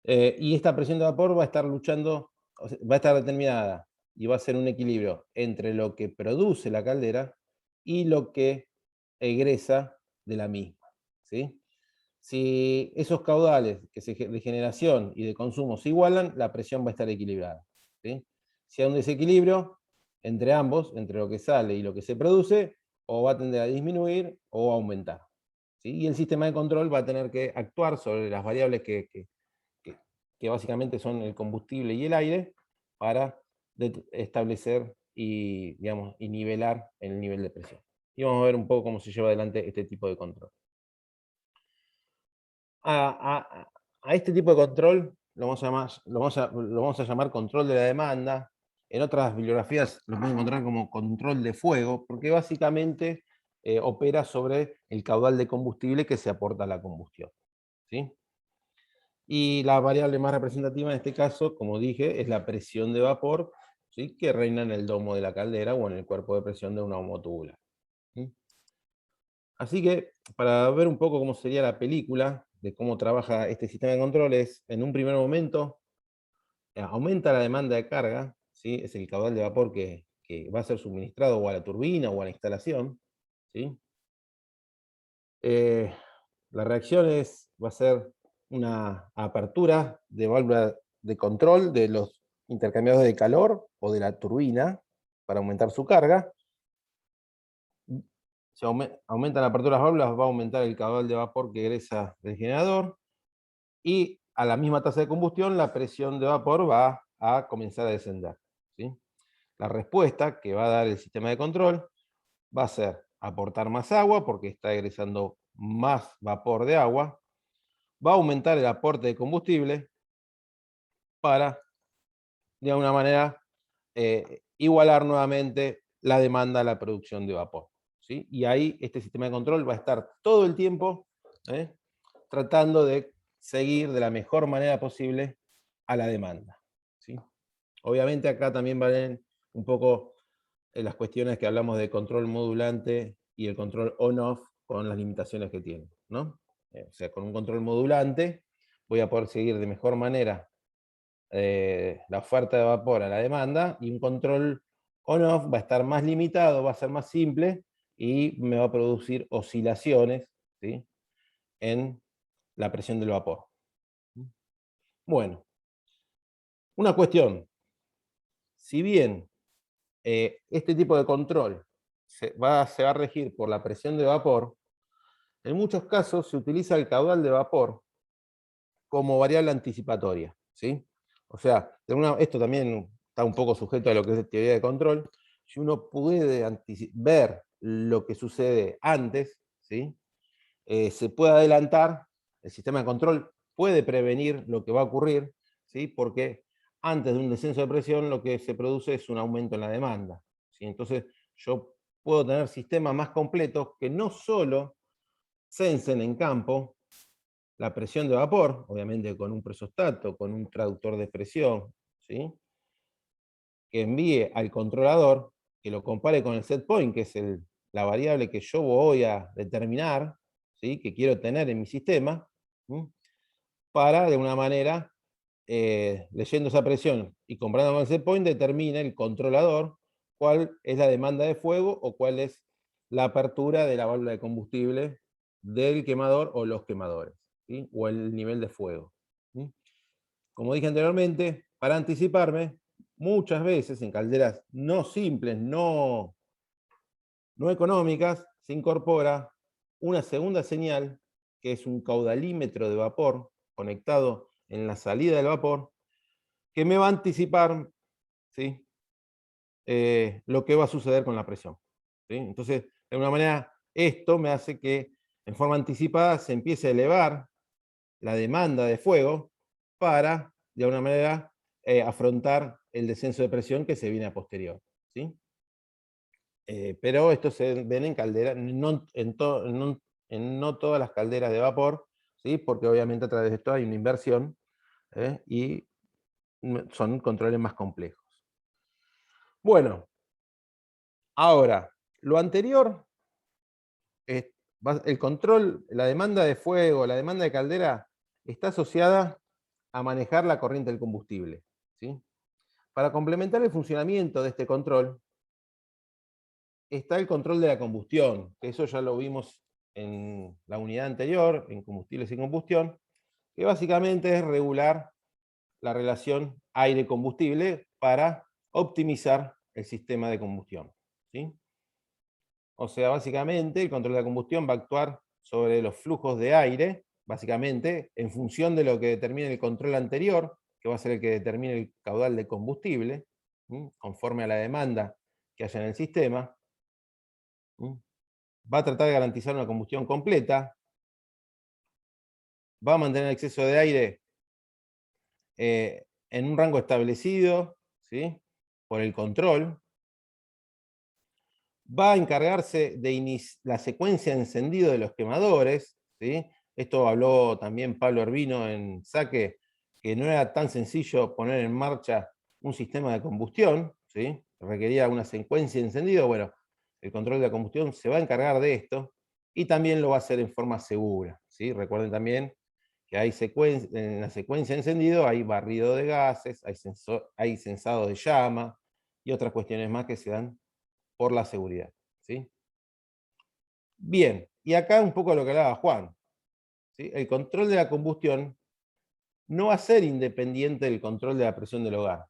Y esta presión de vapor va a estar luchando, va a estar determinada y va a ser un equilibrio entre lo que produce la caldera y lo que egresa de la misma, ¿sí? Si esos caudales de generación y de consumo se igualan, la presión va a estar equilibrada, ¿sí? Si hay un desequilibrio entre ambos, entre lo que sale y lo que se produce, o va a tender a disminuir o a aumentar, ¿sí? Y el sistema de control va a tener que actuar sobre las variables que básicamente son el combustible y el aire para establecer y, digamos, y nivelar el nivel de presión. Y vamos a ver un poco cómo se lleva adelante este tipo de control. A este tipo de control lo vamos a llamar control de la demanda. En otras bibliografías lo pueden encontrar como control de fuego, porque básicamente opera sobre el caudal de combustible que se aporta a la combustión, ¿sí? Y la variable más representativa en este caso, como dije, es la presión de vapor, ¿sí?, que reina en el domo de la caldera o en el cuerpo de presión de una bomba tubular, Así que, para ver un poco cómo sería la película, de cómo trabaja este sistema de controles, en un primer momento aumenta la demanda de carga, ¿sí? Es el caudal de vapor que va a ser suministrado o a la turbina o a la instalación, ¿sí? La reacción va a ser una apertura de válvula de control de los intercambiadores de calor o de la turbina para aumentar su carga. Si aumenta la apertura de las válvulas, va a aumentar el caudal de vapor que egresa del generador, y a la misma tasa de combustión la presión de vapor va a comenzar a descender, ¿sí? La respuesta que va a dar el sistema de control va a ser aportar más agua, porque está egresando más vapor de agua, va a aumentar el aporte de combustible para, de alguna manera, igualar nuevamente la demanda a la producción de vapor, ¿sí? Y ahí este sistema de control va a estar todo el tiempo tratando de seguir de la mejor manera posible a la demanda, ¿sí? Obviamente acá también valen un poco las cuestiones que hablamos de control modulante y el control on-off con las limitaciones que tiene, ¿no? O sea, con un control modulante voy a poder seguir de mejor manera la oferta de vapor a la demanda, y un control on-off va a estar más limitado, va a ser más simple y me va a producir oscilaciones, ¿sí?, en la presión del vapor. Bueno, una cuestión. Si bien este tipo de control se va a regir por la presión de vapor, en muchos casos se utiliza el caudal de vapor como variable anticipatoria, ¿sí? O sea, esto también está un poco sujeto a lo que es teoría de control. Si uno puede ver lo que sucede antes, ¿sí?, se puede adelantar, el sistema de control puede prevenir lo que va a ocurrir, ¿sí?, porque antes de un descenso de presión lo que se produce es un aumento en la demanda, ¿sí? Entonces yo puedo tener sistemas más completos que no solo censen en campo la presión de vapor, obviamente con un presostato, con un traductor de presión, ¿sí?, que envíe al controlador, que lo compare con el set point, que es la variable que yo voy a determinar, ¿sí?, que quiero tener en mi sistema, ¿sí?, para, de una manera, leyendo esa presión y comparando con el set point, determine el controlador cuál es la demanda de fuego o cuál es la apertura de la válvula de combustible del quemador o los quemadores, ¿sí?, o el nivel de fuego, ¿sí? Como dije anteriormente, para anticiparme, muchas veces en calderas no simples, no económicas, se incorpora una segunda señal, que es un caudalímetro de vapor conectado en la salida del vapor, que me va a anticipar, ¿sí?, lo que va a suceder con la presión, ¿sí? Entonces, de alguna manera, esto me hace que en forma anticipada se empiece a elevar la demanda de fuego para, de alguna manera, afrontar el descenso de presión que se viene a posterior, ¿sí? Pero esto se ven en calderas, en no todas las calderas de vapor, ¿sí?, porque obviamente a través de esto hay una inversión, y son controles más complejos. Bueno, ahora, lo anterior, el control, la demanda de fuego, la demanda de caldera, está asociada a manejar la corriente del combustible, ¿sí? Para complementar el funcionamiento de este control, está el control de la combustión, que eso ya lo vimos en la unidad anterior, en combustibles y combustión, que básicamente es regular la relación aire-combustible para optimizar el sistema de combustión, ¿sí? O sea, básicamente el control de la combustión va a actuar sobre los flujos de aire, básicamente en función de lo que determine el control anterior, que va a ser el que determine el caudal de combustible, ¿sí?, conforme a la demanda que haya en el sistema. ¿Sí? Va a tratar de garantizar una combustión completa, va a mantener el exceso de aire en un rango establecido, ¿sí?, por el control, va a encargarse de la secuencia de encendido de los quemadores, ¿sí? Esto habló también Pablo Ervino en Saque, que no era tan sencillo poner en marcha un sistema de combustión, ¿sí? Requería una secuencia de encendido. Bueno, el control de la combustión se va a encargar de esto, y también lo va a hacer en forma segura, ¿sí? Recuerden también que hay en la secuencia de encendido hay barrido de gases, hay sensado de llama y otras cuestiones más que se dan por la seguridad, ¿sí? Bien, y acá un poco lo que hablaba Juan, ¿sí? El control de la combustión no va a ser independiente del control de la presión del hogar,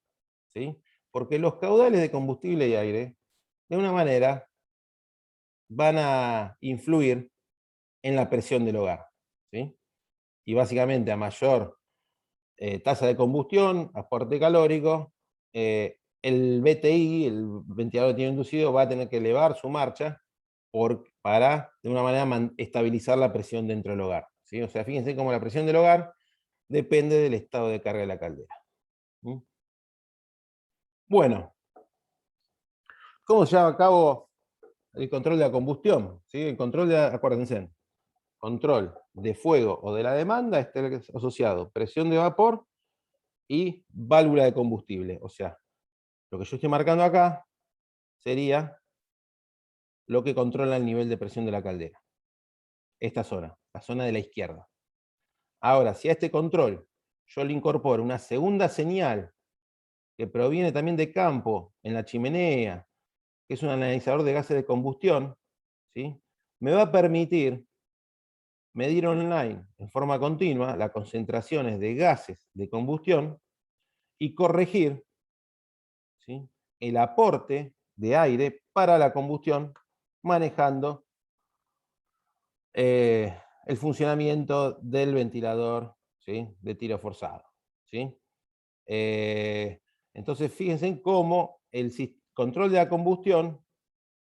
¿sí? Porque los caudales de combustible y aire, de una manera, van a influir en la presión del hogar, ¿sí? Y básicamente a mayor tasa de combustión, aporte calórico, el VTI, el ventilador de tiro inducido, va a tener que elevar su marcha para, de una manera, estabilizar la presión dentro del hogar, ¿sí? O sea, fíjense cómo la presión del hogar depende del estado de carga de la caldera. ¿Mm? Bueno, ¿cómo se lleva a cabo el control de la combustión? ¿Sí? El control de, acuérdense, control de fuego o de la demanda está asociado presión de vapor y válvula de combustible. O sea, lo que yo estoy marcando acá sería lo que controla el nivel de presión de la caldera. Esta zona, la zona de la izquierda. Ahora, si a este control yo le incorporo una segunda señal que proviene también de campo en la chimenea, que es un analizador de gases de combustión, ¿sí? Me va a permitir medir online en forma continua las concentraciones de gases de combustión y corregir, ¿sí?, el aporte de aire para la combustión, manejando el funcionamiento del ventilador, ¿sí?, de tiro forzado, ¿sí? Entonces fíjense en cómo el control de la combustión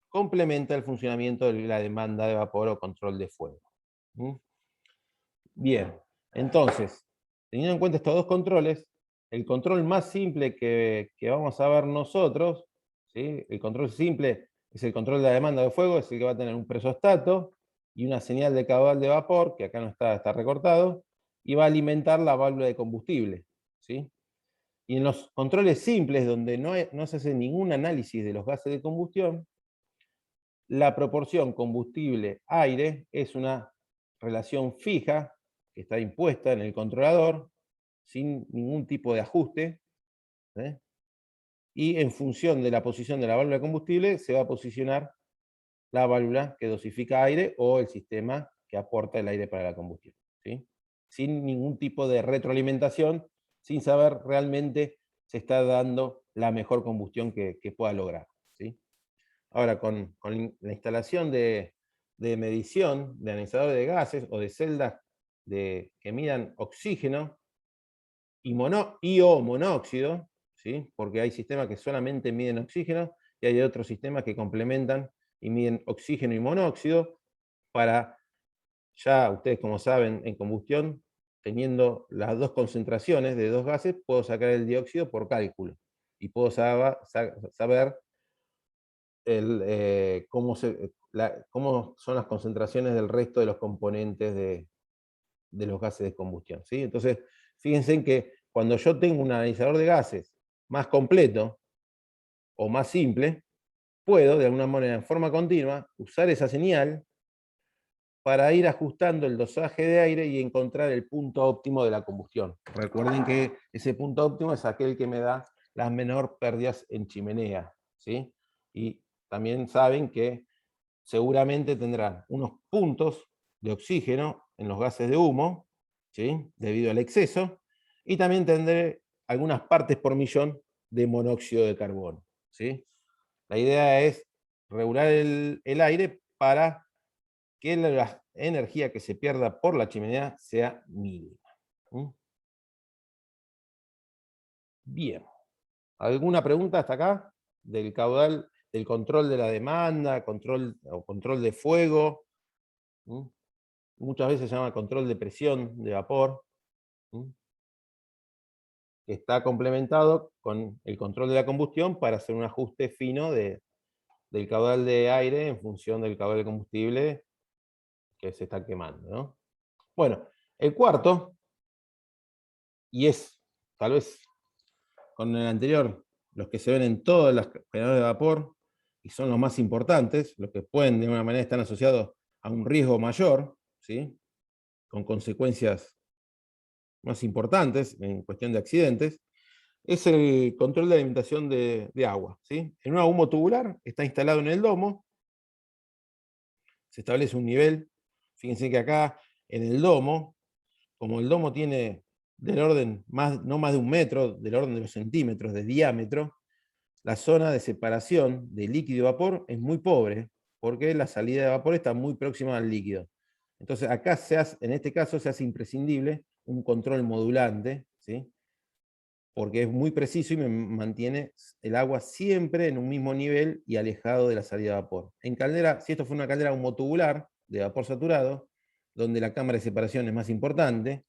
complementa el funcionamiento de la demanda de vapor o control de fuego. ¿Mm? Bien, entonces, teniendo en cuenta estos dos controles, el control más simple que vamos a ver nosotros, ¿sí?, el control simple es el control de la demanda de fuego, es el que va a tener un presostato y una señal de caudal de vapor, que acá no está recortado, y va a alimentar la válvula de combustible, ¿sí? Y en los controles simples, donde no se hace ningún análisis de los gases de combustión, la proporción combustible-aire es una relación fija que está impuesta en el controlador, sin ningún tipo de ajuste, ¿eh? Y en función de la posición de la válvula de combustible se va a posicionar la válvula que dosifica aire o el sistema que aporta el aire para la combustión, ¿sí? Sin ningún tipo de retroalimentación, sin saber realmente se está dando la mejor combustión que pueda lograr, ¿sí? Ahora, con la instalación de medición, de analizadores de gases o de celdas que midan oxígeno y o monóxido, ¿sí?, porque hay sistemas que solamente miden oxígeno y hay otros sistemas que complementan y miden oxígeno y monóxido, para, ya ustedes como saben, en combustión, teniendo las dos concentraciones de dos gases, puedo sacar el dióxido por cálculo y puedo saber cómo son las concentraciones del resto de los componentes de los gases de combustión, ¿sí? Entonces, fíjense en que cuando yo tengo un analizador de gases más completo o más simple, puedo, de alguna manera, en forma continua, usar esa señal para ir ajustando el dosaje de aire y encontrar el punto óptimo de la combustión. Recuerden que ese punto óptimo es aquel que me da las menores pérdidas en chimenea, ¿sí? Y también saben que seguramente tendrán unos puntos de oxígeno en los gases de humo, ¿sí?, debido al exceso, y también tendré algunas partes por millón de monóxido de carbono, ¿sí? La idea es regular el aire para que la energía que se pierda por la chimenea sea mínima. ¿Mm? Bien. ¿Alguna pregunta hasta acá? Del caudal, del control de la demanda, control de fuego. ¿Mm? Muchas veces se llama control de presión de vapor. ¿Mm? Que está complementado con el control de la combustión para hacer un ajuste fino del caudal de aire en función del caudal de combustible que se está quemando, ¿no? Bueno, el cuarto, y es tal vez con el anterior, los que se ven en todas las generadores de vapor, y son los más importantes, los que pueden de una manera estar asociados a un riesgo mayor, ¿sí? Con consecuencias más importantes en cuestión de accidentes, es el control de alimentación de agua, ¿sí? En un humo tubular está instalado en el domo, se establece un nivel. Fíjense que acá en el domo, como el domo tiene del orden, no más de 1 metro, del orden de los centímetros de diámetro, la zona de separación de líquido y vapor es muy pobre, porque la salida de vapor está muy próxima al líquido. Entonces acá en este caso se hace imprescindible un control modulante, ¿sí? Porque es muy preciso y me mantiene el agua siempre en un mismo nivel y alejado de la salida de vapor. En caldera, si esto fue una caldera homotubular de vapor saturado, donde la cámara de separación es más importante,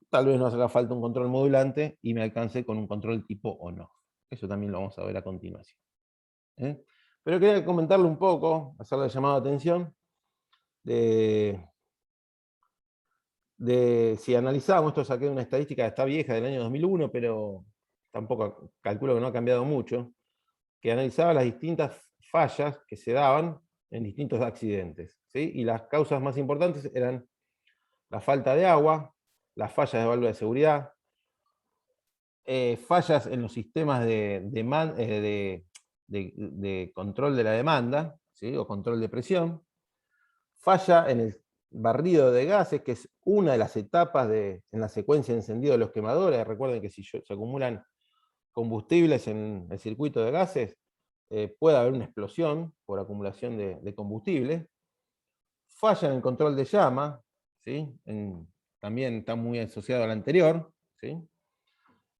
tal vez no haga falta un control modulante y me alcance con un control tipo on-off. Eso también lo vamos a ver a continuación. Pero quería comentarle un poco, hacerle llamado de atención, si analizamos, esto saqué de una estadística que está vieja del año 2001, pero tampoco calculo que no ha cambiado mucho, que analizaba las distintas fallas que se daban en distintos accidentes, ¿sí? Y las causas más importantes eran la falta de agua, las fallas de válvula de seguridad, fallas en los sistemas de control de la demanda, ¿sí? O control de presión, falla en el barrido de gases, que es una de las etapas en la secuencia de encendido de los quemadores. Recuerden que si se acumulan combustibles en el circuito de gases, puede haber una explosión por acumulación de combustible. Falla en el control de llama, ¿sí? También está muy asociado al anterior, ¿sí?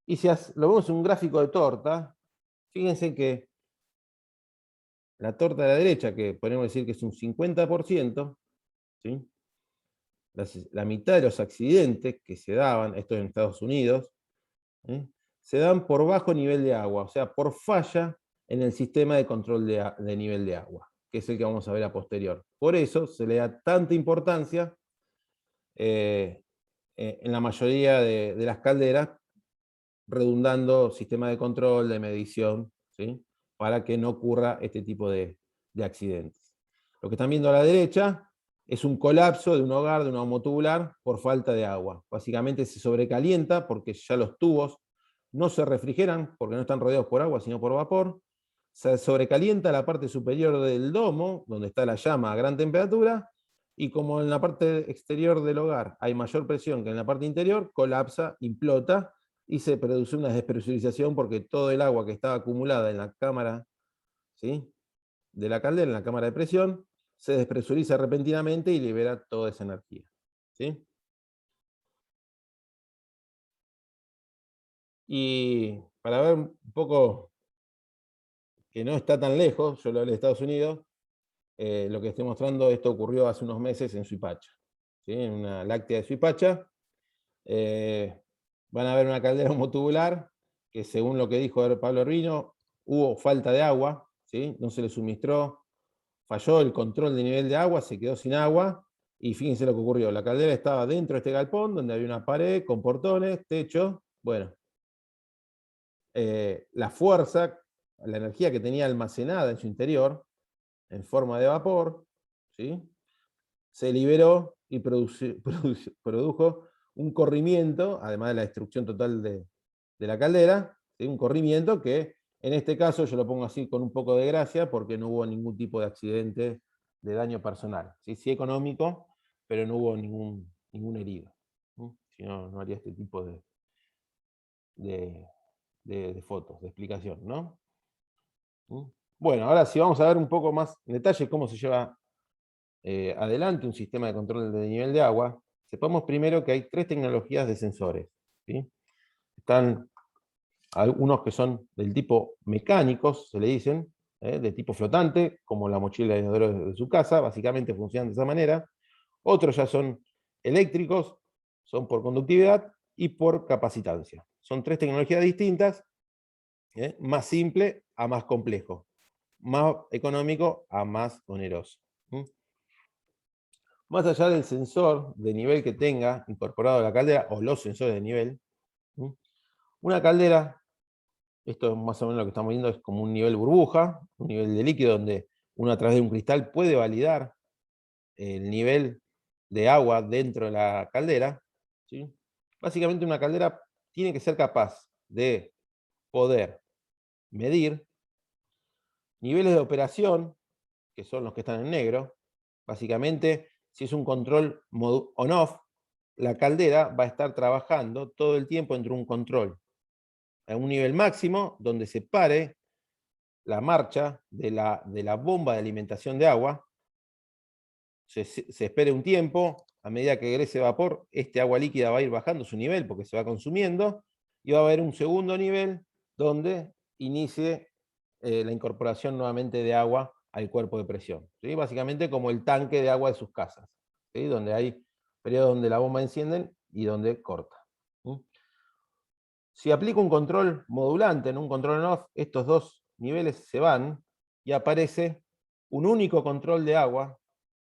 Y si lo vemos en un gráfico de torta, fíjense que la torta de la derecha, que podemos decir que es un 50%, ¿sí? La mitad de los accidentes que se daban, esto en Estados Unidos, se dan por bajo nivel de agua, o sea, por falla en el sistema de control de nivel de agua, que es el que vamos a ver a posterior. Por eso se le da tanta importancia en la mayoría de las calderas, redundando sistema de control, de medición, ¿sí? Para que no ocurra este tipo de accidentes. Lo que están viendo a la derecha es un colapso de un hogar, de un homotubular, por falta de agua. Básicamente se sobrecalienta porque ya los tubos no se refrigeran, porque no están rodeados por agua, sino por vapor. Se sobrecalienta la parte superior del domo, donde está la llama a gran temperatura, y como en la parte exterior del hogar hay mayor presión que en la parte interior, colapsa, implota, y se produce una despresurización porque todo el agua que estaba acumulada en la cámara, ¿sí?, de la caldera, en la cámara de presión, se despresuriza repentinamente y libera toda esa energía, ¿sí? Y para ver un poco que no está tan lejos, yo lo hablé de Estados Unidos, lo que estoy mostrando, esto ocurrió hace unos meses en Suipacha, ¿sí? En una láctea de Suipacha. Van a ver una caldera homotubular, que según lo que dijo Pablo Rino, hubo falta de agua, ¿sí? No se le suministró, falló el control de nivel de agua, se quedó sin agua, y fíjense lo que ocurrió. La caldera estaba dentro de este galpón, donde había una pared con portones, techo. Bueno, la fuerza, la energía que tenía almacenada en su interior, en forma de vapor, ¿sí?, se liberó y produjo un corrimiento, además de la destrucción total de la caldera, ¿sí?, un corrimiento que en este caso yo lo pongo así con un poco de gracia porque no hubo ningún tipo de accidente de daño personal. Sí, sí económico, pero no hubo ningún herido. Si no, no haría este tipo de fotos, de explicación, ¿no? Bueno, ahora sí vamos a ver un poco más en detalle cómo se lleva adelante un sistema de control de nivel de agua. Sepamos primero que hay 3 tecnologías de sensores, ¿sí? Están algunos que son del tipo mecánicos, se le dicen, de tipo flotante, como la mochila de inodoro de su casa, básicamente funcionan de esa manera. Otros ya son eléctricos, son por conductividad y por capacitancia. Son 3 tecnologías distintas, más simple a más complejo, más económico a más oneroso. Más allá del sensor de nivel que tenga incorporado a la caldera, o los sensores de nivel, una caldera, esto es más o menos lo que estamos viendo, es como un nivel burbuja, un nivel de líquido donde uno a través de un cristal puede validar el nivel de agua dentro de la caldera, ¿sí? Básicamente una caldera tiene que ser capaz de poder medir niveles de operación, que son los que están en negro. Básicamente, si es un control on-off, la caldera va a estar trabajando todo el tiempo entre un control a un nivel máximo, donde se pare la marcha de la bomba de alimentación de agua, se espere un tiempo, a medida que egrese vapor, este agua líquida va a ir bajando su nivel porque se va consumiendo, y va a haber un segundo nivel donde inicie la incorporación nuevamente de agua al cuerpo de presión. ¿Sí? Básicamente como el tanque de agua de sus casas, ¿sí? Donde hay periodos donde la bomba enciende y donde corta. ¿Sí? Si aplico un control modulante en un control on-off, estos dos niveles se van y aparece un único control de agua,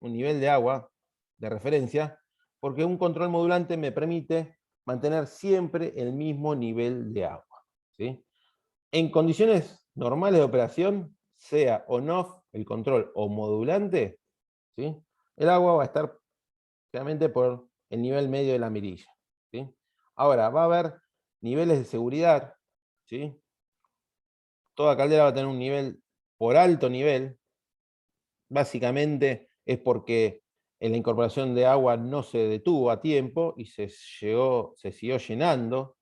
un nivel de agua de referencia, porque un control modulante me permite mantener siempre el mismo nivel de agua. ¿Sí? En condiciones normales de operación, sea on-off el control o modulante, ¿sí? El agua va a estar realmente por el nivel medio de la mirilla. ¿Sí? Ahora, va a haber niveles de seguridad, ¿sí? Toda caldera va a tener un nivel por alto nivel, básicamente es porque en la incorporación de agua no se detuvo a tiempo y se siguió llenando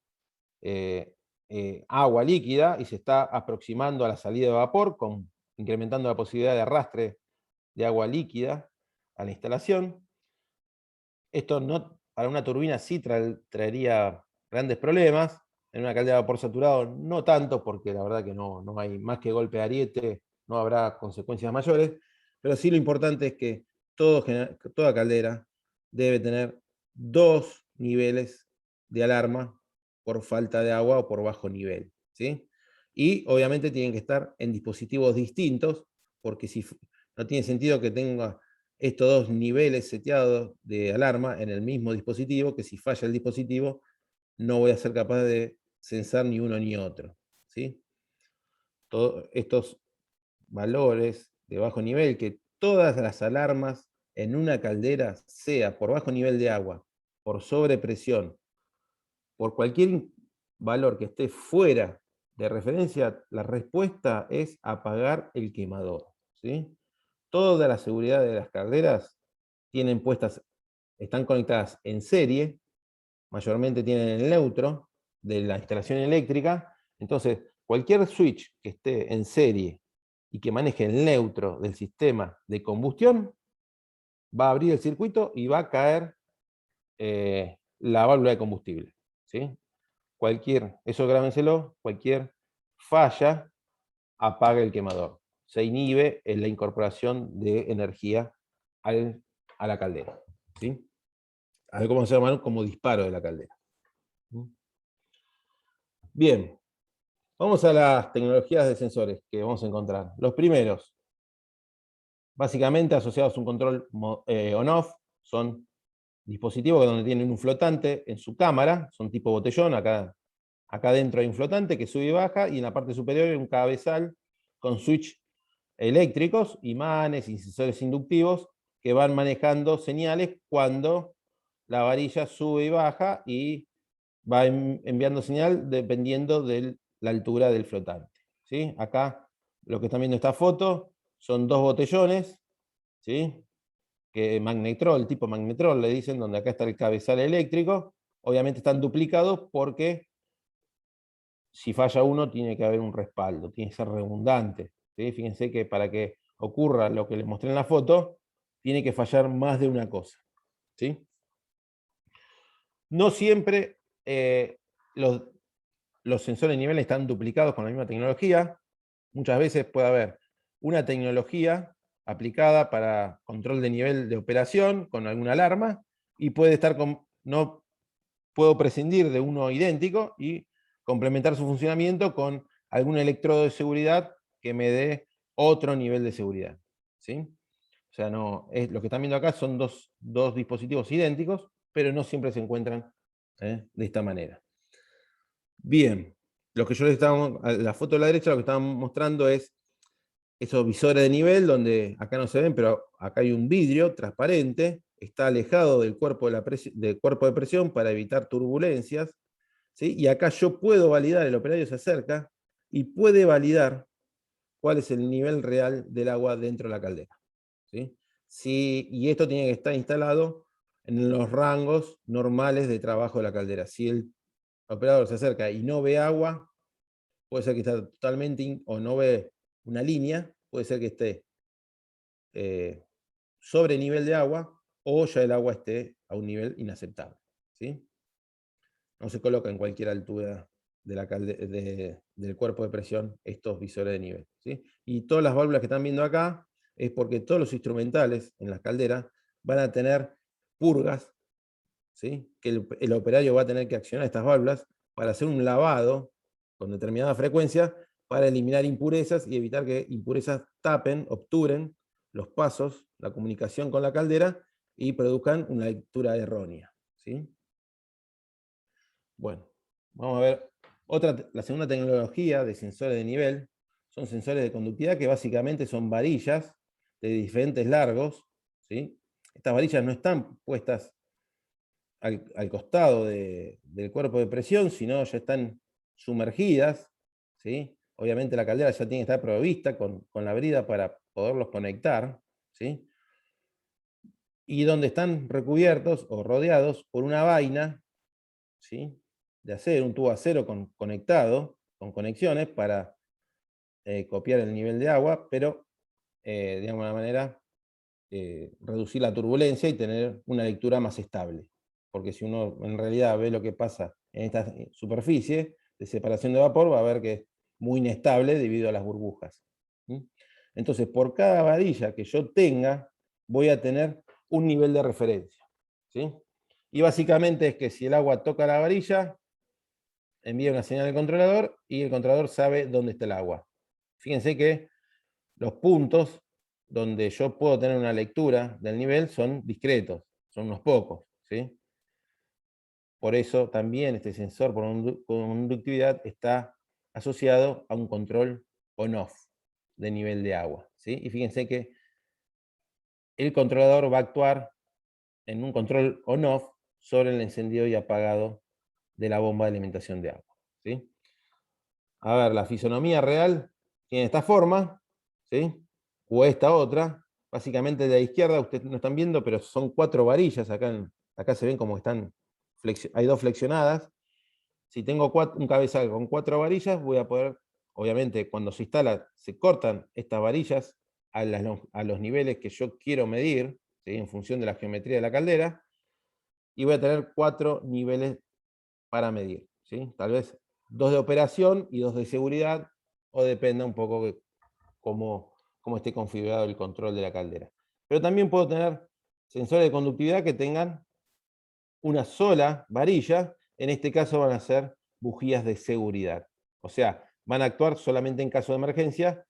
agua líquida y se está aproximando a la salida de vapor, incrementando la posibilidad de arrastre de agua líquida a la instalación. Esto no, para una turbina sí traería grandes problemas, en una caldera de vapor saturado no tanto, porque la verdad que no hay más que golpe de ariete, no habrá consecuencias mayores, pero sí lo importante es que toda caldera debe tener 2 niveles de alarma por falta de agua o por bajo nivel, ¿sí? Y obviamente tienen que estar en dispositivos distintos, porque si no tiene sentido que tenga estos dos niveles seteados de alarma en el mismo dispositivo, que si falla el dispositivo no voy a ser capaz de censar ni uno ni otro. ¿Sí? Todos estos valores de bajo nivel, que todas las alarmas en una caldera, sea por bajo nivel de agua, por sobrepresión, por cualquier valor que esté fuera de referencia, la respuesta es apagar el quemador. ¿Sí? Toda la seguridad de las calderas están conectadas en serie, mayormente tienen el neutro de la instalación eléctrica, entonces cualquier switch que esté en serie y que maneje el neutro del sistema de combustión, va a abrir el circuito y va a caer la válvula de combustible. ¿Sí? Eso grábenselo, cualquier falla apaga el quemador. Se inhibe en la incorporación de energía a la caldera. ¿Sí? A ver cómo se llama como disparo de la caldera. Bien, vamos a las tecnologías de sensores que vamos a encontrar. Los primeros, básicamente asociados a un control on-off, son dispositivos donde tienen un flotante en su cámara, son tipo botellón, acá adentro hay un flotante que sube y baja, y en la parte superior hay un cabezal con switch eléctricos, imanes y sensores inductivos que van manejando señales cuando la varilla sube y baja y va enviando señal dependiendo de la altura del flotante. ¿Sí? Acá lo que están viendo esta foto son dos botellones, ¿sí? Que magnetrol, tipo magnetrol le dicen, donde acá está el cabezal eléctrico. Obviamente están duplicados porque si falla uno tiene que haber un respaldo, tiene que ser redundante. ¿Sí? Fíjense que para que ocurra lo que les mostré en la foto, tiene que fallar más de una cosa. ¿Sí? No siempre los sensores de nivel están duplicados con la misma tecnología. Muchas veces puede haber una tecnología aplicada para control de nivel de operación con alguna alarma, y puede estar no puedo prescindir de uno idéntico y complementar su funcionamiento con algún electrodo de seguridad que me dé otro nivel de seguridad. ¿Sí? O sea, lo que están viendo acá son dos dispositivos idénticos, pero no siempre se encuentran de esta manera. Bien, lo que yo les estaba, la foto de la derecha lo que estamos mostrando es esos visores de nivel, donde acá no se ven, pero acá hay un vidrio transparente, está alejado del cuerpo del cuerpo de presión para evitar turbulencias, ¿sí? Y acá yo puedo validar, el operario se acerca y puede validar cuál es el nivel real del agua dentro de la caldera, ¿sí? Y esto tiene que estar instalado en los rangos normales de trabajo de la caldera. Si el operador se acerca y no ve agua, puede ser que esté totalmente, o no ve una línea, puede ser que esté sobre nivel de agua, o ya el agua esté a un nivel inaceptable, ¿sí? No se coloca en cualquier altura de del cuerpo de presión estos visores de nivel, ¿sí? Y todas las válvulas que están viendo acá es porque todos los instrumentales en las calderas van a tener purgas, ¿sí? Que el operario va a tener que accionar estas válvulas para hacer un lavado con determinada frecuencia para eliminar impurezas y evitar que impurezas tapen, obturen los pasos, la comunicación con la caldera y produzcan una lectura errónea, ¿sí? Bueno, vamos a ver la segunda tecnología de sensores de nivel. Son sensores de conductividad que básicamente son varillas de diferentes largos, ¿sí? Estas varillas no están puestas al costado del cuerpo de presión, sino ya están sumergidas, ¿sí? Obviamente la caldera ya tiene que estar provista con la brida para poderlos conectar, ¿sí? Y donde están recubiertos o rodeados por una vaina, ¿sí? De acero, un tubo de acero conectado, con conexiones para copiar el nivel de agua, pero digamos de una manera reducir la turbulencia y tener una lectura más estable. Porque si uno en realidad ve lo que pasa en esta superficie de separación de vapor, va a ver que es muy inestable debido a las burbujas. Entonces, por cada varilla que yo tenga, voy a tener un nivel de referencia, ¿sí? Y básicamente es que si el agua toca la varilla, envía una señal al controlador y el controlador sabe dónde está el agua. Fíjense que los puntos donde yo puedo tener una lectura del nivel son discretos, son unos pocos, ¿sí? Por eso también este sensor por conductividad está asociado a un control on-off de nivel de agua, ¿sí? Y fíjense que el controlador va a actuar en un control on-off sobre el encendido y apagado de la bomba de alimentación de agua, ¿sí? A ver, la fisonomía real tiene esta forma, ¿sí? O esta otra. Básicamente de la izquierda, ustedes no están viendo, pero son 4 varillas. Acá se ven como están, hay 2 flexionadas. Si tengo un cabezal con 4 varillas, voy a poder, obviamente, cuando se instala, se cortan estas varillas a los niveles que yo quiero medir, ¿sí? En función de la geometría de la caldera, y voy a tener 4 niveles para medir, ¿sí? Tal vez 2 de operación y 2 de seguridad, o dependa un poco de cómo esté configurado el control de la caldera. Pero también puedo tener sensores de conductividad que tengan una sola varilla, en este caso van a ser bujías de seguridad. O sea, van a actuar solamente en caso de emergencia,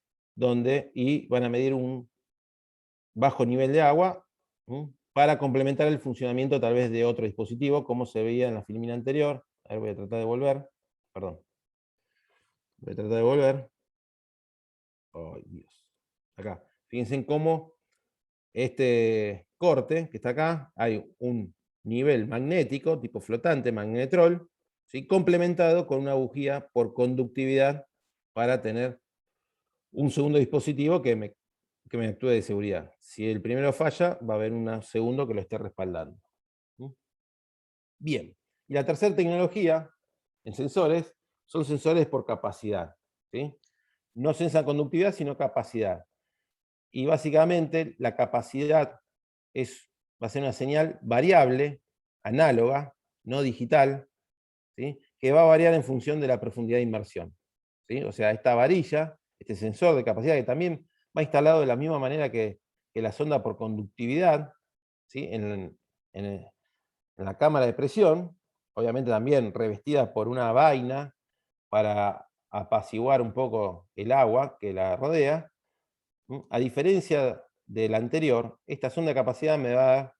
y van a medir un bajo nivel de agua, para complementar el funcionamiento tal vez de otro dispositivo, como se veía en la filmina anterior. A ver, voy a tratar de volver. Perdón. Voy a tratar de volver. Ay, Dios. Acá. Fíjense en cómo este corte que está acá, hay un nivel magnético, tipo flotante, magnetrol, ¿sí? Complementado con una bujía por conductividad para tener un segundo dispositivo que me actúe de seguridad. Si el primero falla, va a haber un segundo que lo esté respaldando. Bien. Y la tercera tecnología en sensores son sensores por capacidad, ¿sí? No sensan conductividad, sino capacidad. Y básicamente la capacidad va a ser una señal variable, análoga, no digital, ¿sí? Que va a variar en función de la profundidad de inmersión, ¿sí? O sea, esta varilla, este sensor de capacidad, que también va instalado de la misma manera que la sonda por conductividad, ¿sí? En la cámara de presión, obviamente también revestida por una vaina para apaciguar un poco el agua que la rodea. A diferencia del anterior, esta sonda de capacidad me va a dar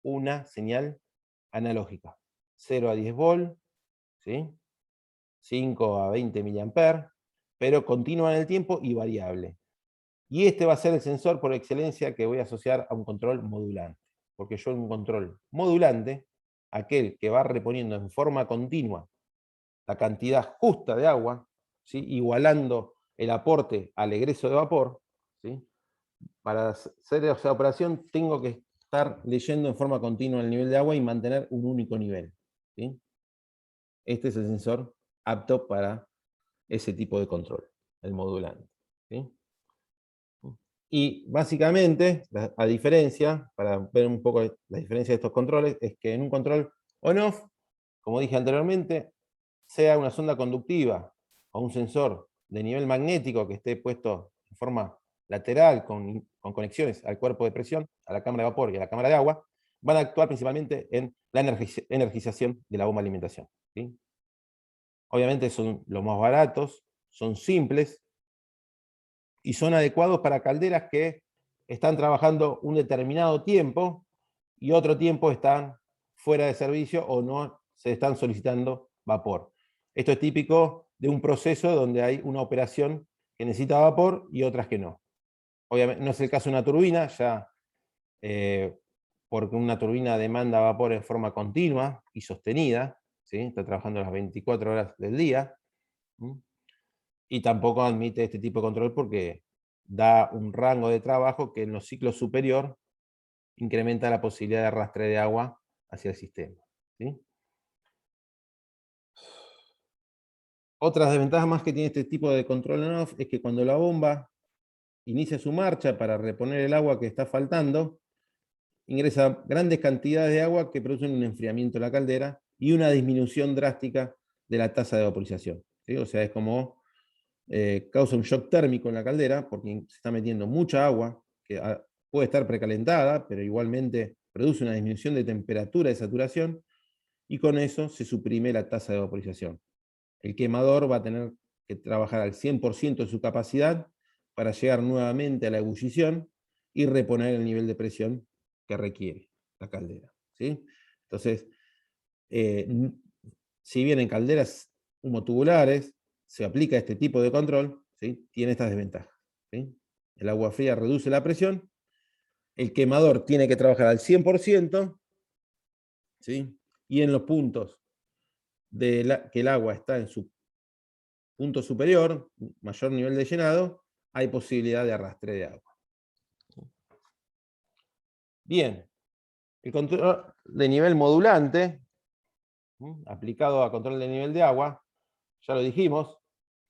una señal analógica. 0 a 10 volt, ¿sí? 5 a 20 mA, pero continua en el tiempo y variable. Y este va a ser el sensor por excelencia que voy a asociar a un control modulante. Porque yo en un control modulante, aquel que va reponiendo en forma continua la cantidad justa de agua, ¿sí? Igualando el aporte al egreso de vapor, ¿sí? Para hacer esa operación tengo que estar leyendo en forma continua el nivel de agua y mantener un único nivel, ¿sí? Este es el sensor apto para ese tipo de control, el modulante, ¿sí? Y básicamente, a diferencia, para ver un poco la diferencia de estos controles, es que en un control on-off, como dije anteriormente, sea una sonda conductiva o un sensor de nivel magnético que esté puesto en forma lateral con conexiones al cuerpo de presión, a la cámara de vapor y a la cámara de agua, van a actuar principalmente en la energización de la bomba de alimentación, ¿sí? Obviamente son los más baratos, son simples y son adecuados para calderas que están trabajando un determinado tiempo y otro tiempo están fuera de servicio o no se están solicitando vapor. Esto es típico de un proceso donde hay una operación que necesita vapor y otras que no. Obviamente no es el caso de una turbina, ya porque una turbina demanda vapor en forma continua y sostenida, ¿sí? Está trabajando las 24 horas del día, ¿sí? Y tampoco admite este tipo de control porque da un rango de trabajo que en los ciclos superior incrementa la posibilidad de arrastre de agua hacia el sistema, ¿sí? Otras desventajas más que tiene este tipo de control on-off es que cuando la bomba inicia su marcha para reponer el agua que está faltando, ingresa grandes cantidades de agua que producen un enfriamiento de la caldera y una disminución drástica de la tasa de vaporización, ¿sí? O sea, es como causa un shock térmico en la caldera porque se está metiendo mucha agua que puede estar precalentada, pero igualmente produce una disminución de temperatura de saturación y con eso se suprime la tasa de vaporización. El quemador va a tener que trabajar al 100% de su capacidad para llegar nuevamente a la ebullición y reponer el nivel de presión que requiere la caldera, ¿sí? Entonces, si bien en calderas humotubulares se aplica este tipo de control, ¿sí? Tiene estas desventajas, ¿sí? El agua fría reduce la presión, el quemador tiene que trabajar al 100%, ¿sí? Y en los puntos que el agua está en su punto superior, mayor nivel de llenado, hay posibilidad de arrastre de agua. Bien, el control de nivel modulante, aplicado a control de nivel de agua, ya lo dijimos,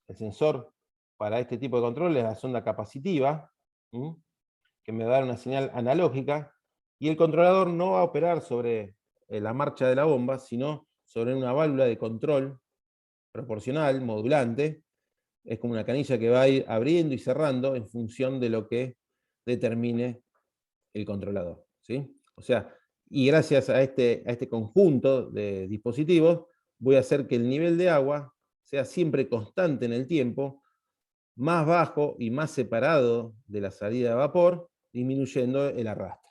el sensor para este tipo de control es la sonda capacitiva, que me va a dar una señal analógica, y el controlador no va a operar sobre la marcha de la bomba, sino sobre una válvula de control proporcional, modulante. Es como una canilla que va a ir abriendo y cerrando en función de lo que determine el controlador, ¿sí? O sea, y gracias a este conjunto de dispositivos, voy a hacer que el nivel de agua sea siempre constante en el tiempo, más bajo y más separado de la salida de vapor, disminuyendo el arrastre.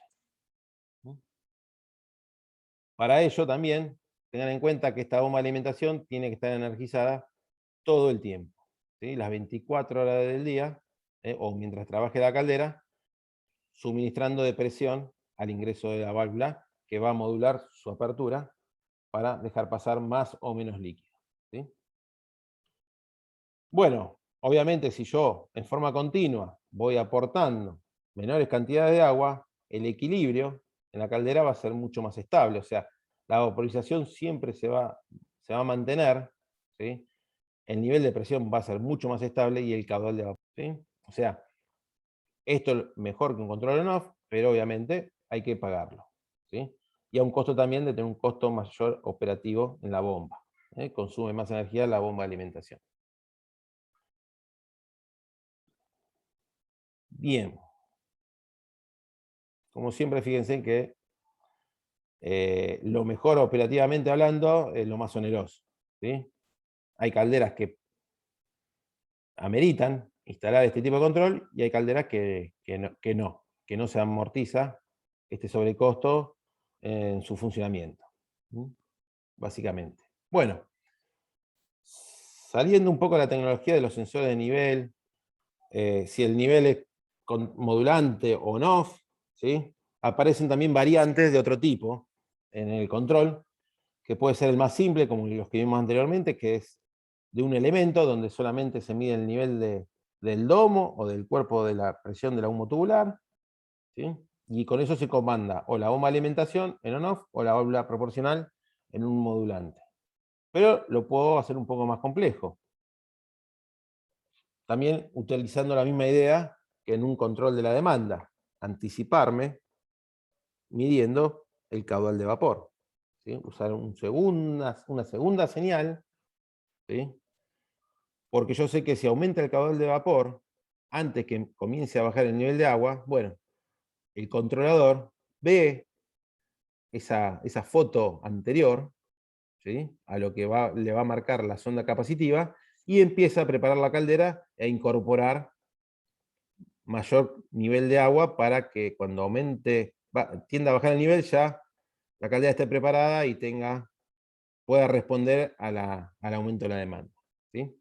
Para ello también, tengan en cuenta que esta bomba de alimentación tiene que estar energizada todo el tiempo, ¿sí? Las 24 horas del día, o mientras trabaje la caldera, suministrando de presión al ingreso de la válvula, que va a modular su apertura para dejar pasar más o menos líquido, ¿sí? Bueno, obviamente si yo en forma continua voy aportando menores cantidades de agua, el equilibrio en la caldera va a ser mucho más estable, o sea, la vaporización siempre se va a mantener, ¿sí? El nivel de presión va a ser mucho más estable y el caudal de vapor, ¿sí? O sea, esto es mejor que un control on-off, pero obviamente hay que pagarlo, ¿sí? Y a un costo también de tener un costo mayor operativo en la bomba, ¿eh? Consume más energía la bomba de alimentación. Bien. Como siempre, fíjense que lo mejor operativamente hablando es lo más oneroso, ¿sí? Hay calderas que ameritan instalar este tipo de control y hay calderas que no se amortiza este sobrecosto en su funcionamiento, básicamente. Bueno, saliendo un poco de la tecnología de los sensores de nivel, si el nivel es con modulante on-off, ¿sí? Aparecen también variantes de otro tipo en el control, que puede ser el más simple, como los que vimos anteriormente, que es de un elemento donde solamente se mide el nivel del domo o del cuerpo de la presión de la humo tubular, ¿sí? Y con eso se comanda o la bomba de alimentación en on-off o la válvula proporcional en un modulante. Pero lo puedo hacer un poco más complejo. También utilizando la misma idea que en un control de la demanda, anticiparme midiendo el caudal de vapor, ¿sí? Usar una segunda señal, ¿sí? Porque yo sé que si aumenta el caudal de vapor, antes que comience a bajar el nivel de agua, bueno, el controlador ve esa foto anterior, ¿sí? A lo que le va a marcar la sonda capacitiva, y empieza a preparar la caldera e incorporar mayor nivel de agua para que cuando tienda a bajar el nivel, ya la caldera esté preparada y pueda responder al aumento de la demanda, ¿sí?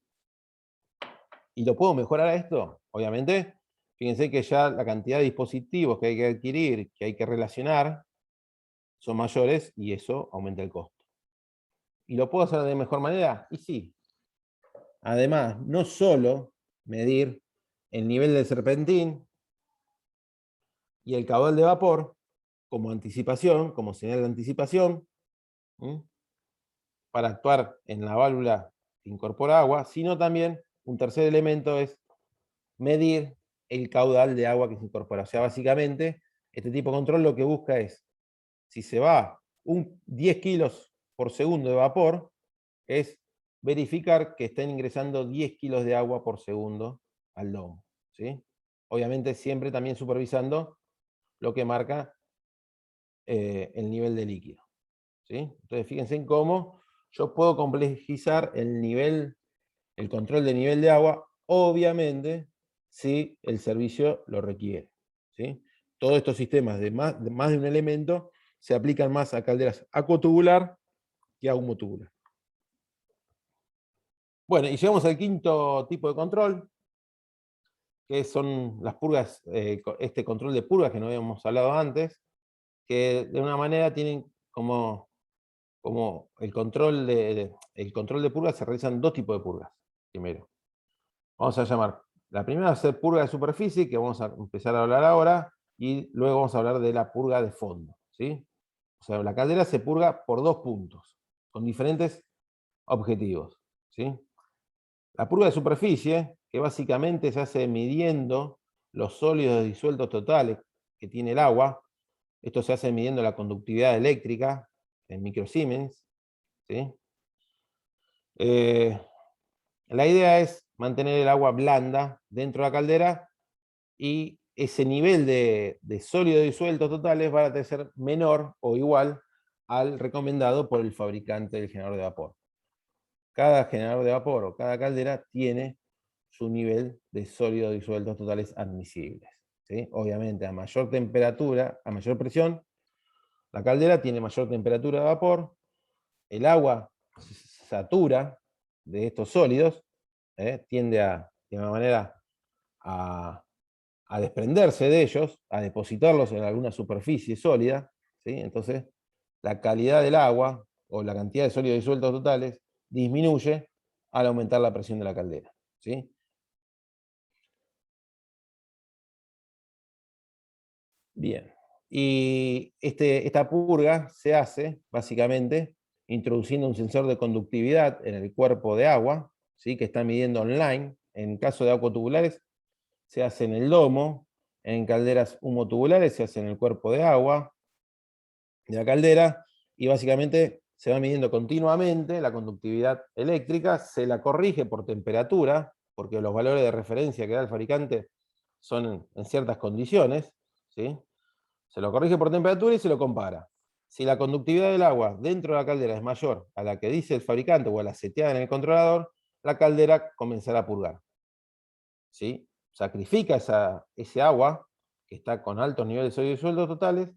¿Y lo puedo mejorar a esto? Obviamente, fíjense que ya la cantidad de dispositivos que hay que adquirir, que hay que relacionar, son mayores y eso aumenta el costo. ¿Y lo puedo hacer de mejor manera? Y sí. Además, no solo medir el nivel del serpentín y el caudal de vapor como anticipación, como señal de anticipación, ¿sí? Para actuar en la válvula que incorpora agua, sino también un tercer elemento es medir el caudal de agua que se incorpora. O sea, básicamente, este tipo de control lo que busca es, si se va 10 kilos por segundo de vapor, es verificar que estén ingresando 10 kilos de agua por segundo al domo, ¿sí? Obviamente siempre también supervisando lo que marca el nivel de líquido, ¿sí? Entonces fíjense en cómo yo puedo complejizar el control de nivel de agua, obviamente, si el servicio lo requiere, ¿sí? Todos estos sistemas de más de un elemento se aplican más a calderas acuotubular que a humotubular. Bueno, y llegamos al quinto tipo de control, que son las purgas, este control de purgas que no habíamos hablado antes, que de una manera tienen como el control de purgas. Se realizan dos tipos de purgas. Primero, vamos a llamar, la primera va a ser purga de superficie, que vamos a empezar a hablar ahora, y luego vamos a hablar de la purga de fondo, ¿sí? O sea, la caldera se purga por dos puntos, con diferentes objetivos, ¿sí? La purga de superficie, que básicamente se hace midiendo los sólidos disueltos totales que tiene el agua. Esto se hace midiendo la conductividad eléctrica en microsiemens, ¿sí? La idea es mantener el agua blanda dentro de la caldera, y ese nivel de sólidos disueltos totales va a ser menor o igual al recomendado por el fabricante del generador de vapor. Cada generador de vapor o cada caldera tiene su nivel de sólidos disueltos totales admisibles, ¿sí? Obviamente, a mayor temperatura, a mayor presión, la caldera tiene mayor temperatura de vapor, el agua se satura de estos sólidos, tiende de alguna manera a desprenderse de ellos, a depositarlos en alguna superficie sólida, ¿sí? Entonces, la calidad del agua o la cantidad de sólidos disueltos totales disminuye al aumentar la presión de la caldera, ¿sí? Bien. Y esta purga se hace, básicamente, introduciendo un sensor de conductividad en el cuerpo de agua, ¿sí? Que está midiendo online. En caso de acuotubulares, se hace en el domo. En calderas humotubulares se hace en el cuerpo de agua de la caldera, y básicamente se va midiendo continuamente la conductividad eléctrica, se la corrige por temperatura, porque los valores de referencia que da el fabricante son en ciertas condiciones, ¿sí? Se lo corrige por temperatura y se lo compara. Si la conductividad del agua dentro de la caldera es mayor a la que dice el fabricante o a la seteada en el controlador, la caldera comenzará a purgar, ¿sí? Sacrifica ese agua que está con altos niveles de sólidos disueltos totales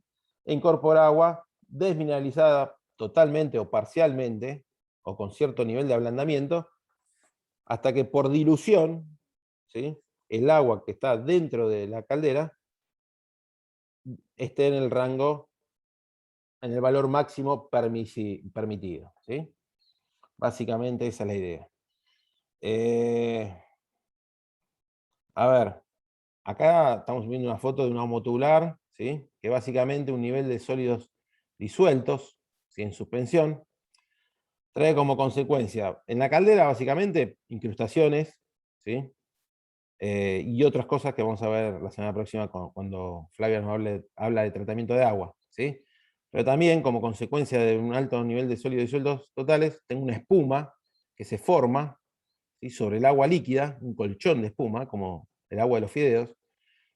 e incorpora agua desmineralizada totalmente o parcialmente, o con cierto nivel de ablandamiento, hasta que por dilución, ¿sí? el agua que está dentro de la caldera esté en el rango, en el valor máximo permitido, ¿sí? Básicamente esa es la idea. A ver, acá estamos viendo una foto de un agua tubular, ¿sí? Que básicamente un nivel de sólidos disueltos, ¿sí? En suspensión, trae como consecuencia en la caldera básicamente incrustaciones, ¿sí? Y otras cosas que vamos a ver la semana próxima cuando Flavia nos habla de tratamiento de agua, ¿sí? Pero también como consecuencia de un alto nivel de sólidos disueltos totales, tengo una espuma que se forma, ¿sí? Sobre el agua líquida, un colchón de espuma, como el agua de los fideos,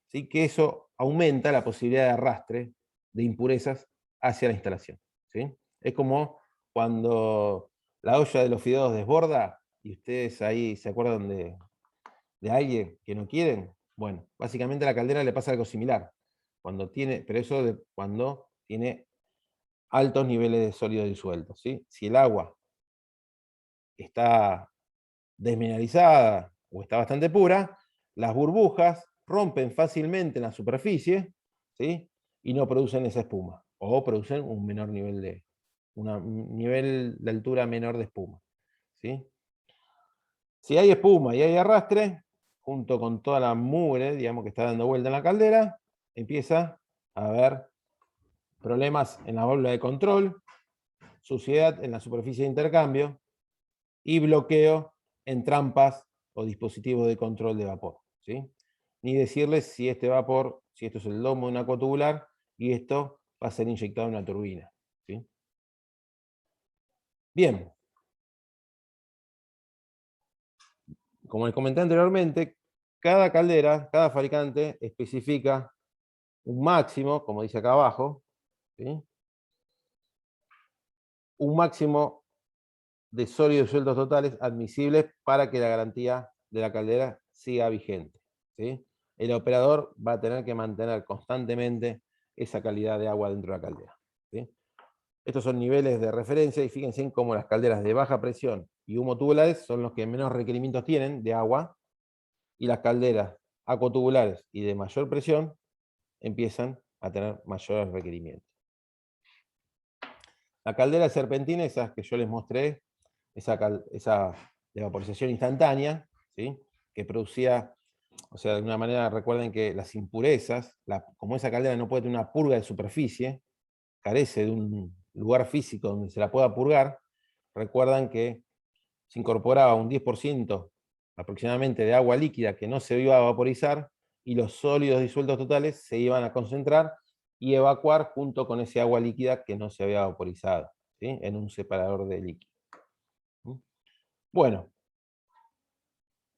¿sí? Que eso aumenta la posibilidad de arrastre de impurezas hacia la instalación, ¿sí? Es como cuando la olla de los fideos desborda y ustedes ahí se acuerdan de alguien que no quieren. Bueno, básicamente a la caldera le pasa algo similar, pero eso cuando tiene altos niveles de sólidos disueltos, ¿sí? Si el agua está desmineralizada o está bastante pura, las burbujas rompen fácilmente en la superficie, ¿sí? Y no producen esa espuma, o producen un nivel de altura menor de espuma, ¿sí? Si hay espuma y hay arrastre, junto con toda la mugre, digamos, que está dando vuelta en la caldera, empieza a haber problemas en la válvula de control, suciedad en la superficie de intercambio y bloqueo en trampas o dispositivos de control de vapor, ¿sí? Ni decirles si este vapor, si esto es el lomo de un acuatubular y esto va a ser inyectado en una turbina, ¿sí? Bien. Como les comenté anteriormente, cada caldera, cada fabricante especifica un máximo, como dice acá abajo, ¿sí? Un máximo de sólidos disueltos totales admisibles para que la garantía de la caldera siga vigente, ¿sí? El operador va a tener que mantener constantemente esa calidad de agua dentro de la caldera, ¿sí? Estos son niveles de referencia y fíjense en cómo las calderas de baja presión y humo tubulares son los que menos requerimientos tienen de agua, y las calderas acuatubulares y de mayor presión empiezan a tener mayores requerimientos. La caldera de serpentina, esas que yo les mostré, esa de vaporización instantánea, ¿sí? Que producía, o sea, de alguna manera recuerden que las impurezas, como esa caldera no puede tener una purga de superficie, carece de un lugar físico donde se la pueda purgar, recuerdan que se incorporaba un 10% aproximadamente de agua líquida que no se iba a vaporizar y los sólidos disueltos totales se iban a concentrar y evacuar junto con ese agua líquida que no se había vaporizado, ¿sí? En un separador de líquido. Bueno,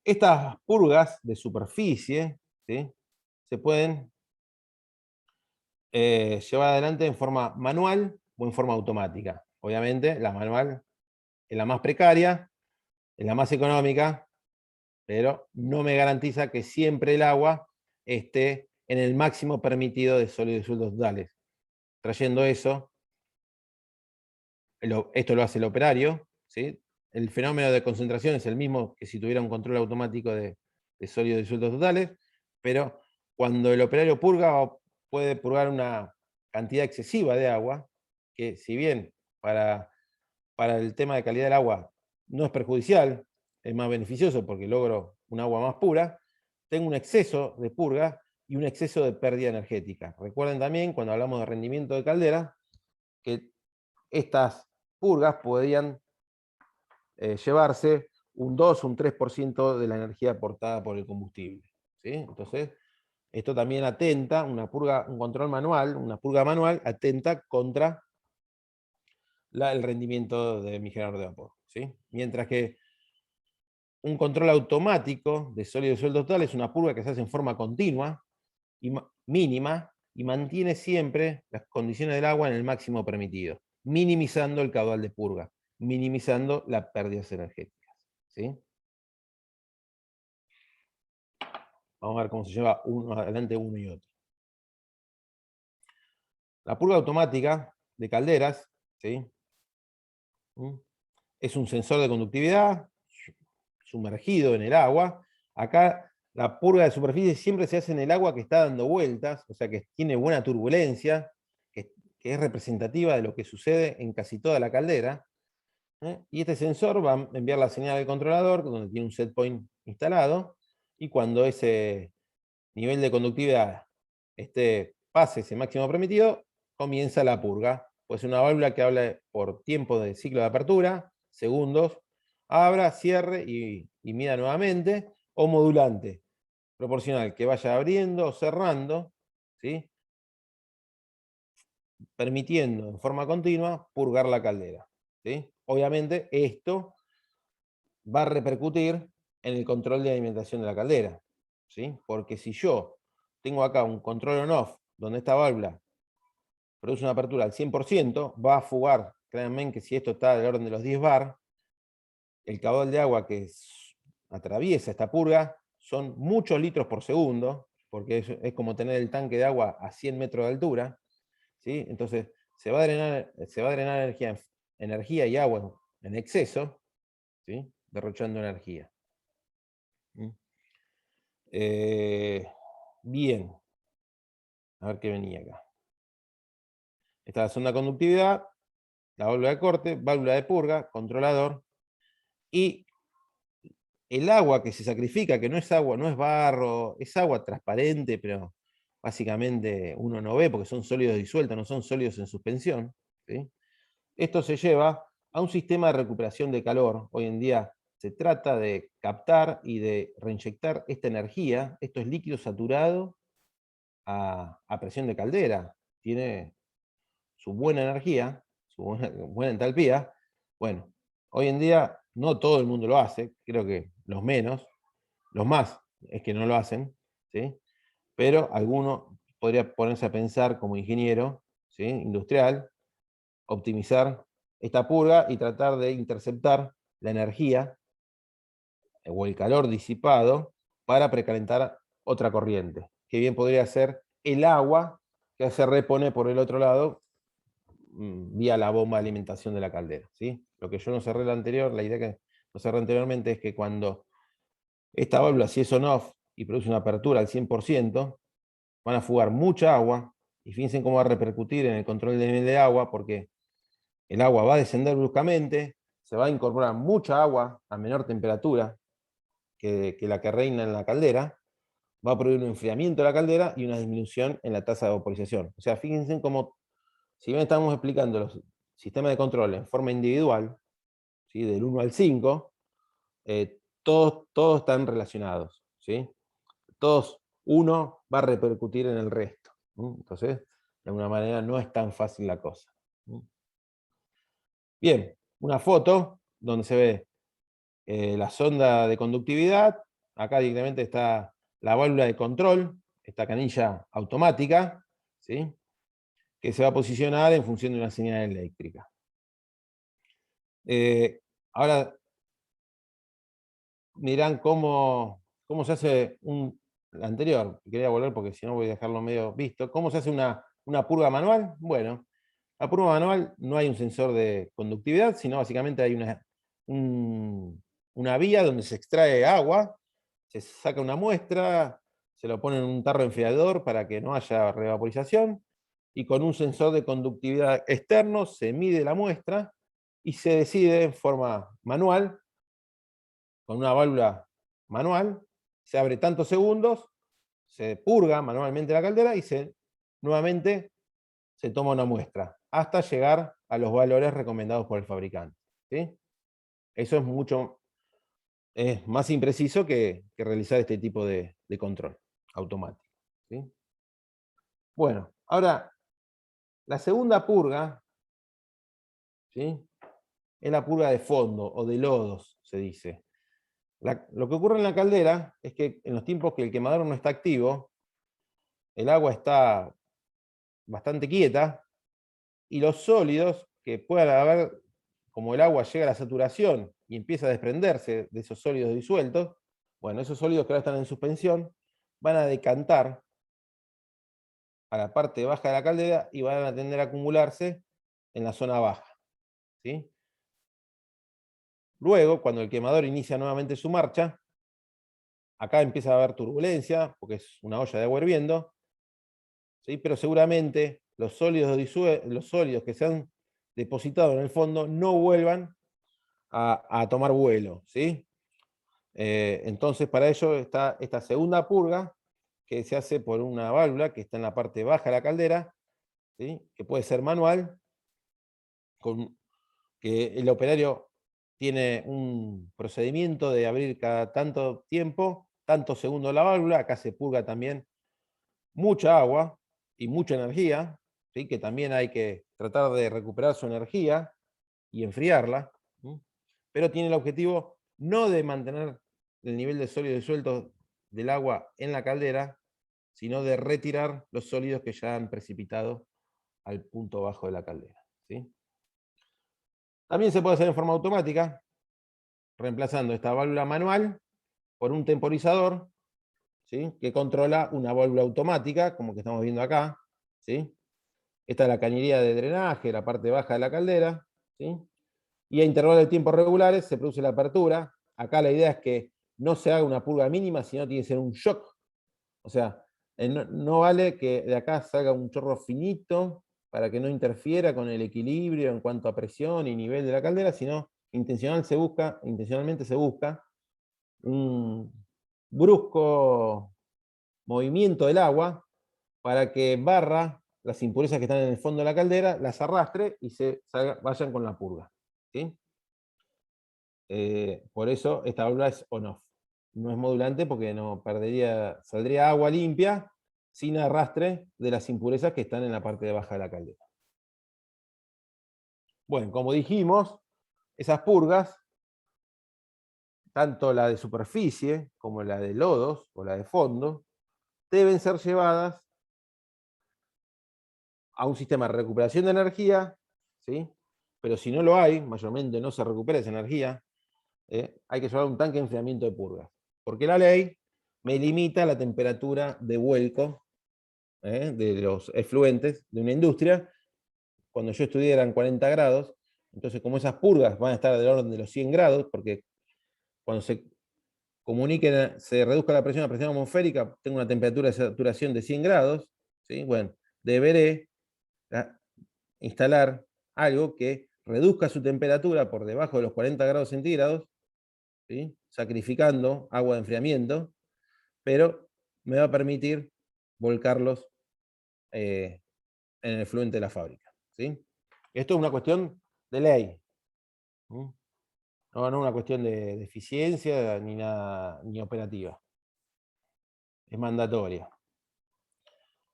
estas purgas de superficie, ¿sí? Se pueden llevar adelante en forma manual o en forma automática. Obviamente, la manual es la más precaria, es la más económica, pero no me garantiza que siempre el agua esté en el máximo permitido de sólidos disueltos totales. Trayendo eso, esto lo hace el operario, ¿sí? El fenómeno de concentración es el mismo que si tuviera un control automático de sólidos disueltos totales, pero cuando el operario purga, puede purgar una cantidad excesiva de agua, que si bien para el tema de calidad del agua no es perjudicial, es más beneficioso porque logro un agua más pura, tengo un exceso de purga y un exceso de pérdida energética. Recuerden también, cuando hablamos de rendimiento de caldera, que estas purgas podían llevarse un 2 o un 3% de la energía aportada por el combustible, ¿sí? Entonces, esto también atenta, un control manual, una purga manual, atenta contra el rendimiento de mi generador de vapor, ¿sí? Mientras que un control automático de sólidos disueltos total es una purga que se hace en forma continua y mínima y mantiene siempre las condiciones del agua en el máximo permitido, minimizando el caudal de purga, minimizando las pérdidas energéticas, ¿sí? Vamos a ver cómo se lleva adelante uno y otro. La purga automática de calderas, ¿sí? Es un sensor de conductividad sumergido en el agua. Acá La purga de superficie siempre se hace en el agua que está dando vueltas, o sea que tiene buena turbulencia, que es representativa de lo que sucede en casi toda la caldera. Y este sensor va a enviar la señal al controlador, donde tiene un set point instalado, y cuando ese nivel de conductividad pase ese máximo permitido, comienza la purga. Pues una válvula que habla por tiempo de ciclo de apertura, segundos, abra, cierre y mida nuevamente, o modulante, proporcional, que vaya abriendo o cerrando, ¿sí? Permitiendo en forma continua purgar la caldera, ¿sí? Obviamente esto va a repercutir en el control de alimentación de la caldera, ¿sí? Porque si yo tengo acá un control on-off, donde esta válvula produce una apertura al 100%, va a fugar, créanme que si esto está del orden de los 10 bar, el caudal de agua que atraviesa esta purga son muchos litros por segundo, porque es como tener el tanque de agua a 100 metros de altura, ¿sí? Entonces se va a drenar energía y agua en exceso, ¿sí? Derrochando energía. Bien, a ver qué venía acá. Esta es la sonda de conductividad, la válvula de corte, válvula de purga, controlador, y el agua que se sacrifica, que no es agua, no es barro, es agua transparente, pero básicamente uno no ve porque son sólidos disueltos, no son sólidos en suspensión, ¿sí? Esto se lleva a un sistema de recuperación de calor. Hoy en día se trata de captar y de reinyectar esta energía, esto es líquido saturado a presión de caldera. Tiene su buena energía, su buena entalpía. Bueno, hoy en día no todo el mundo lo hace, creo que los menos, los más es que no lo hacen, ¿sí? Pero alguno podría ponerse a pensar como ingeniero, ¿sí? Industrial, optimizar esta purga y tratar de interceptar la energía o el calor disipado para precalentar otra corriente, que bien podría ser el agua que se repone por el otro lado vía la bomba de alimentación de la caldera, ¿sí? Lo que yo no cerré la idea que no cerré anteriormente es que cuando esta válvula, si es on-off y produce una apertura al 100%, van a fugar mucha agua, y fíjense cómo va a repercutir en el control del nivel de agua, porque el agua va a descender bruscamente, se va a incorporar mucha agua a menor temperatura que la que reina en la caldera, va a producir un enfriamiento de la caldera y una disminución en la tasa de vaporización. O sea, fíjense cómo, si bien estamos explicando los sistemas de control en forma individual, ¿sí? Del 1 al 5, todos están relacionados, ¿sí? Todos, uno va a repercutir en el resto, ¿no? Entonces, de alguna manera no es tan fácil la cosa, ¿no? Bien, una foto donde se ve la sonda de conductividad. Acá directamente está la válvula de control, esta canilla automática, ¿sí? Que se va a posicionar en función de una señal eléctrica. Ahora mirán cómo se hace anterior, quería volver porque si no voy a dejarlo medio visto. ¿Cómo se hace una purga manual? Bueno, la purga manual no hay un sensor de conductividad, sino básicamente hay una vía donde se extrae agua, se saca una muestra, se lo pone en un tarro enfriador para que no haya revaporización, y con un sensor de conductividad externo se mide la muestra y se decide en forma manual, con una válvula manual, se abre tantos segundos, se purga manualmente la caldera y nuevamente se toma una muestra, hasta llegar a los valores recomendados por el fabricante, ¿sí? Eso es más impreciso que realizar este tipo de control automático, ¿sí? Bueno, ahora, la segunda purga, ¿sí? Es la purga de fondo, o de lodos, se dice. Lo que ocurre en la caldera es que en los tiempos que el quemador no está activo, el agua está bastante quieta, y los sólidos que puedan haber, como el agua llega a la saturación y empieza a desprenderse de esos sólidos disueltos, bueno, esos sólidos que ahora están en suspensión, van a decantar a la parte baja de la caldera y van a tender a acumularse en la zona baja, ¿sí? Luego, cuando el quemador inicia nuevamente su marcha, acá empieza a haber turbulencia, porque es una olla de agua hirviendo, ¿sí? Pero seguramente los sólidos que se han depositado en el fondo no vuelvan a tomar vuelo, ¿sí? Entonces, para ello está esta segunda purga, que se hace por una válvula que está en la parte baja de la caldera, ¿sí? Que puede ser manual, que el operario tiene un procedimiento de abrir cada tanto tiempo, tantos segundos la válvula. Acá se purga también mucha agua y mucha energía, ¿sí? Que también hay que tratar de recuperar su energía y enfriarla, ¿sí? Pero tiene el objetivo no de mantener el nivel de sólido disuelto del agua en la caldera, sino de retirar los sólidos que ya han precipitado al punto bajo de la caldera, ¿sí? También se puede hacer en forma automática, reemplazando esta válvula manual por un temporizador, ¿sí? Que controla una válvula automática, como que estamos viendo acá, ¿sí? Esta es la cañería de drenaje, la parte baja de la caldera, ¿sí? Y a intervalos de tiempo regulares se produce la apertura. Acá la idea es que no se haga una purga mínima, sino tiene que ser un shock. O sea, no vale que de acá salga un chorro finito para que no interfiera con el equilibrio en cuanto a presión y nivel de la caldera, sino intencionalmente se busca un brusco movimiento del agua para que barra las impurezas que están en el fondo de la caldera, las arrastre y vayan con la purga, ¿sí? Por eso esta válvula es on-off. No es modulante porque saldría agua limpia sin arrastre de las impurezas que están en la parte de baja de la caldera. Bueno, como dijimos, esas purgas, tanto la de superficie como la de lodos o la de fondo, deben ser llevadas a un sistema de recuperación de energía, ¿sí? Pero si no lo hay, mayormente no se recupera esa energía, hay que llevar un tanque de enfriamiento de purgas. Porque la ley me limita la temperatura de vuelco de los efluentes de una industria. Cuando yo estudié eran 40 grados, entonces como esas purgas van a estar del orden de los 100 grados, porque cuando se reduzca la presión atmosférica, tengo una temperatura de saturación de 100 grados, ¿sí? Bueno, deberé instalar algo que reduzca su temperatura por debajo de los 40 grados centígrados, ¿sí? Sacrificando agua de enfriamiento, pero me va a permitir volcarlos en el efluente de la fábrica, ¿sí? Esto es una cuestión de ley, ¿sí? No es una cuestión de eficiencia ni nada, ni operativa. Es mandatoria.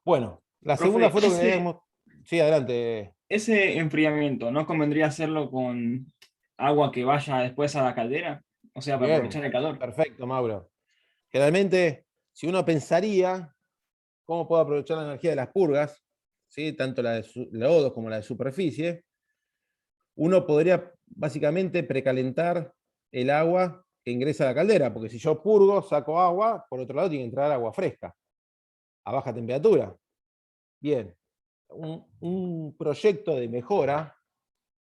Bueno, la Profe, segunda foto que vemos. Sí, adelante. ese enfriamiento, ¿no convendría hacerlo con agua que vaya después a la caldera? O sea, para Bien, aprovechar el calor. perfecto, Mauro. Generalmente, si uno pensaría cómo puedo aprovechar la energía de las purgas, ¿sí? Tanto la de lodos como la de superficie, uno podría básicamente precalentar el agua que ingresa a la caldera, porque si yo purgo, saco agua, por otro lado tiene que entrar agua fresca, a baja temperatura. Bien, un proyecto de mejora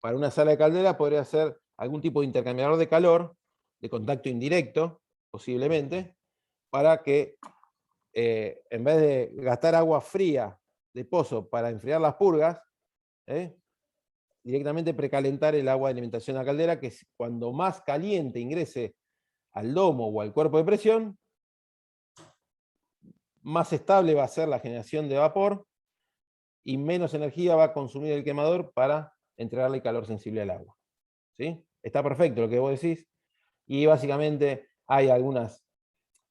para una sala de caldera podría ser algún tipo de intercambiador de calor, de contacto indirecto, posiblemente, para que en vez de gastar agua fría de pozo para enfriar las purgas, directamente precalentar el agua de alimentación a la caldera, que cuando más caliente ingrese al domo o al cuerpo de presión, más estable va a ser la generación de vapor y menos energía va a consumir el quemador para entregarle calor sensible al agua, ¿sí? Está perfecto lo que vos decís, y básicamente hay algunas,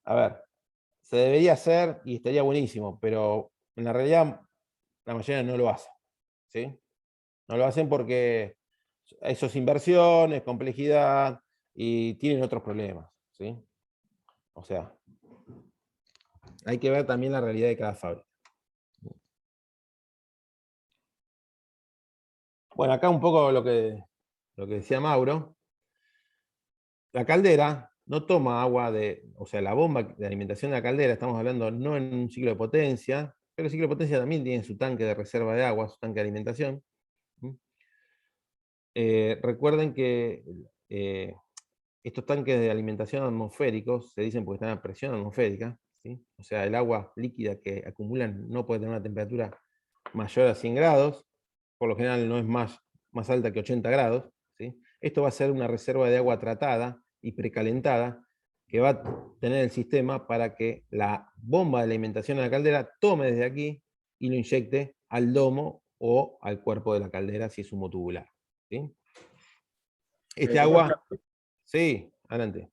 a ver, se debería hacer y estaría buenísimo, pero en la realidad la mayoría no lo hace, ¿sí? No lo hacen porque eso es inversión, es complejidad y tienen otros problemas, ¿sí? O sea, hay que ver también la realidad de cada fábrica. Bueno, acá un poco lo que decía Mauro. La caldera no toma agua o sea, la bomba de alimentación de la caldera, estamos hablando no en un ciclo de potencia, pero el ciclo de potencia también tiene su tanque de reserva de agua, su tanque de alimentación. Recuerden que estos tanques de alimentación atmosféricos se dicen porque están a presión atmosférica, ¿sí? O sea, el agua líquida que acumulan no puede tener una temperatura mayor a 100 grados, por lo general no es más alta que 80 grados, ¿sí? Esto va a ser una reserva de agua tratada y precalentada que va a tener el sistema para que la bomba de alimentación de la caldera tome desde aquí y lo inyecte al domo o al cuerpo de la caldera si es humotubular, ¿sí? Este agua... Sí, adelante.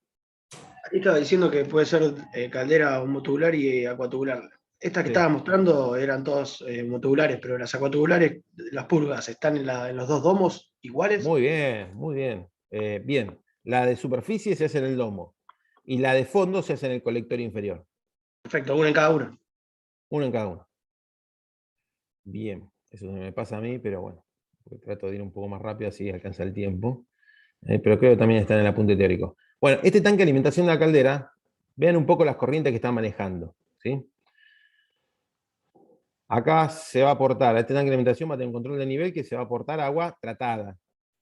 Ahí estaba diciendo que puede ser caldera homotubular y acuatubular. Estas que Sí. estaba mostrando eran todas homotubulares, pero las acuatubulares, las purgas, ¿están en los dos domos iguales? Muy bien, muy bien. Bien, la de superficie se hace en el domo y la de fondo se hace en el colector inferior. Perfecto, una en cada uno. Uno en cada uno. Bien, eso me pasa a mí, pero bueno, trato de ir un poco más rápido así alcanza el tiempo. Pero creo que también está en el apunte teórico. Bueno, este tanque de alimentación de la caldera, vean un poco las corrientes que está manejando, ¿sí? Acá se va a aportar, a este tanque de alimentación va a tener un control de nivel que se va a aportar agua tratada,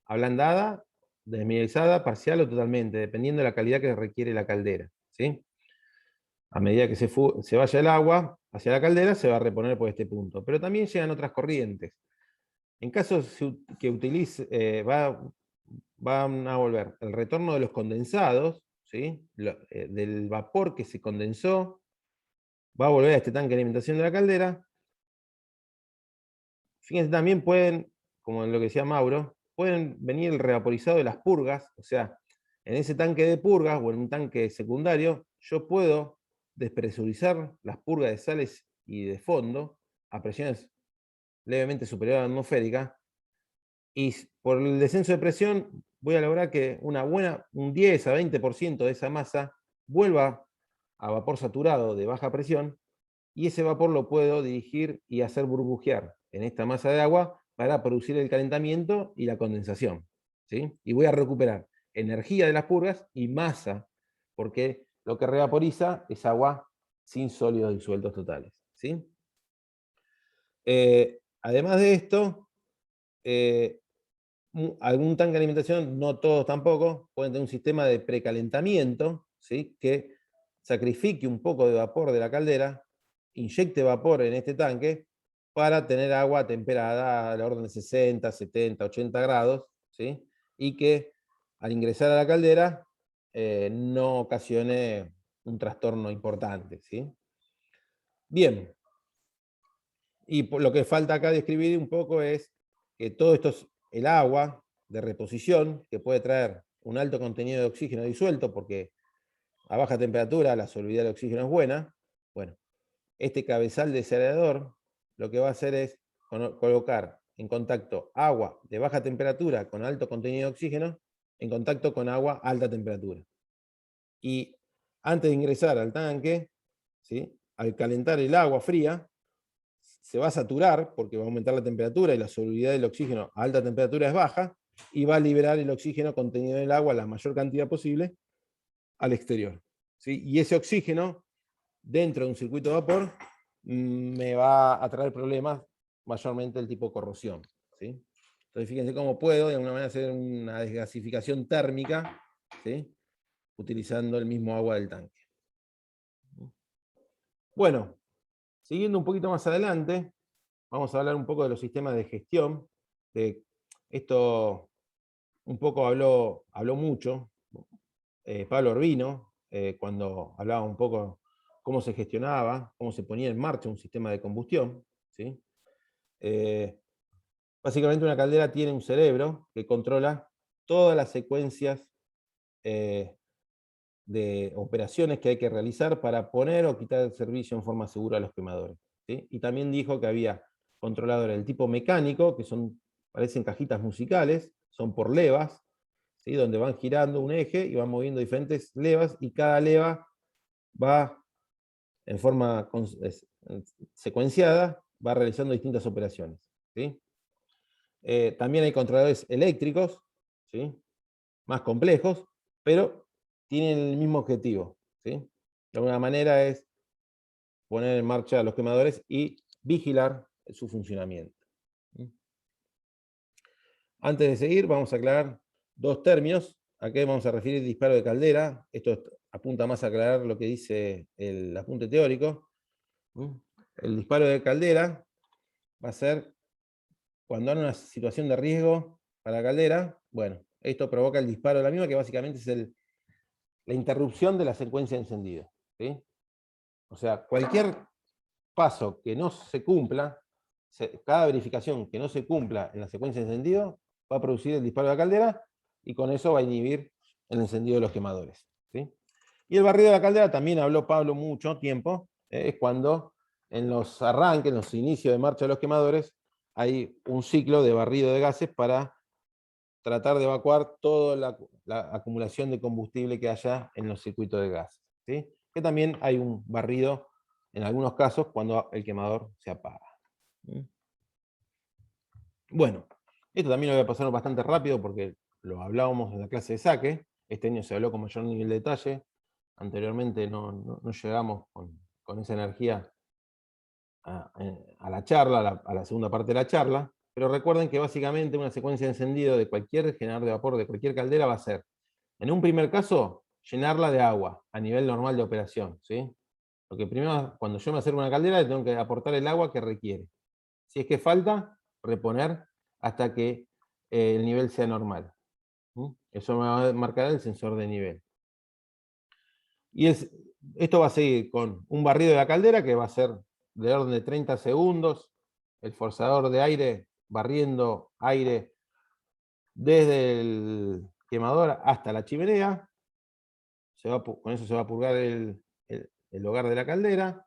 ablandada, desmineralizada, parcial o totalmente, dependiendo de la calidad que requiere la caldera, ¿sí? A medida que se vaya el agua hacia la caldera, se va a reponer por este punto. Pero también llegan otras corrientes. En caso que utilice, van a volver el retorno de los condensados, ¿sí? Del vapor que se condensó, va a volver a este tanque de alimentación de la caldera. Fíjense, también pueden, como en lo que decía Mauro, pueden venir el revaporizado de las purgas, o sea, en ese tanque de purgas o en un tanque secundario, yo puedo despresurizar las purgas de sales y de fondo a presiones levemente superiores a la atmosférica, y por el descenso de presión voy a lograr que un 10 a 20% de esa masa vuelva a vapor saturado de baja presión, y ese vapor lo puedo dirigir y hacer burbujear en esta masa de agua para producir el calentamiento y la condensación, ¿sí? Y voy a recuperar energía de las purgas y masa, porque lo que revaporiza es agua sin sólidos disueltos totales, ¿sí? Además de esto, algún tanque de alimentación, no todos tampoco, pueden tener un sistema de precalentamiento, ¿sí? Que sacrifique un poco de vapor de la caldera, inyecte vapor en este tanque para tener agua temperada a la orden de 60, 70, 80 grados, ¿sí? Y que al ingresar a la caldera no ocasione un trastorno importante, ¿sí? Bien, y lo que falta acá describir un poco es que todo esto es el agua de reposición, que puede traer un alto contenido de oxígeno disuelto, porque a baja temperatura la solubilidad del oxígeno es buena. Bueno, este cabezal desaerador lo que va a hacer es colocar en contacto agua de baja temperatura con alto contenido de oxígeno en contacto con agua a alta temperatura. Y antes de ingresar al tanque, ¿sí? Al calentar el agua fría, se va a saturar porque va a aumentar la temperatura y la solubilidad del oxígeno a alta temperatura es baja, y va a liberar el oxígeno contenido en el agua la mayor cantidad posible al exterior, ¿sí? Y ese oxígeno, dentro de un circuito de vapor, me va a traer problemas, mayormente del tipo corrosión, ¿sí? Entonces fíjense cómo puedo de alguna manera hacer una desgasificación térmica, ¿sí? Utilizando el mismo agua del tanque. Bueno, siguiendo un poquito más adelante, vamos a hablar un poco de los sistemas de gestión. Esto un poco habló mucho Pablo Urbino, cuando hablaba un poco cómo se gestionaba, cómo se ponía en marcha un sistema de combustión, ¿sí? Básicamente una caldera tiene un cerebro que controla todas las secuencias de operaciones que hay que realizar para poner o quitar el servicio en forma segura a los quemadores, ¿sí? Y también dijo que había controladores del tipo mecánico, que parecen cajitas musicales, son por levas, ¿sí? Donde van girando un eje y van moviendo diferentes levas, y cada leva va en forma secuenciada, va realizando distintas operaciones, ¿sí? También hay controladores eléctricos, ¿sí? Más complejos, pero tienen el mismo objetivo, ¿sí? De alguna manera es poner en marcha los quemadores y vigilar su funcionamiento. Antes de seguir, vamos a aclarar dos términos qué vamos a referir el disparo de caldera. Esto apunta más a aclarar lo que dice el apunte teórico. El disparo de caldera va a ser cuando hay una situación de riesgo para la caldera. Bueno, esto provoca el disparo de la misma, que básicamente es la interrupción de la secuencia de encendido, ¿sí? O sea, cualquier paso que no se cumpla, cada verificación que no se cumpla en la secuencia de encendido, va a producir el disparo de la caldera, y con eso va a inhibir el encendido de los quemadores, ¿sí? Y el barrido de la caldera también habló Pablo mucho tiempo, es cuando en los arranques, en los inicios de marcha de los quemadores, hay un ciclo de barrido de gases para tratar de evacuar toda la acumulación de combustible que haya en los circuitos de gas, ¿sí? Que también hay un barrido en algunos casos cuando el quemador se apaga. Bueno, esto también lo voy a pasar bastante rápido porque lo hablábamos en la clase de saque. Este año se habló con mayor nivel de detalle. Anteriormente no llegamos con esa energía a la charla, a la segunda parte de la charla. Pero recuerden que básicamente una secuencia de encendido de cualquier generador de vapor, de cualquier caldera, va a ser, en un primer caso, llenarla de agua a nivel normal de operación, ¿sí? Porque primero, cuando yo me acerco a una caldera, le tengo que aportar el agua que requiere. Si es que falta, reponer hasta que el nivel sea normal. Eso me va a marcar el sensor de nivel. Y esto va a seguir con un barrido de la caldera, que va a ser de orden de 30 segundos, el forzador de aire barriendo aire desde el quemador hasta la chimenea. Con eso se va a purgar el hogar de la caldera.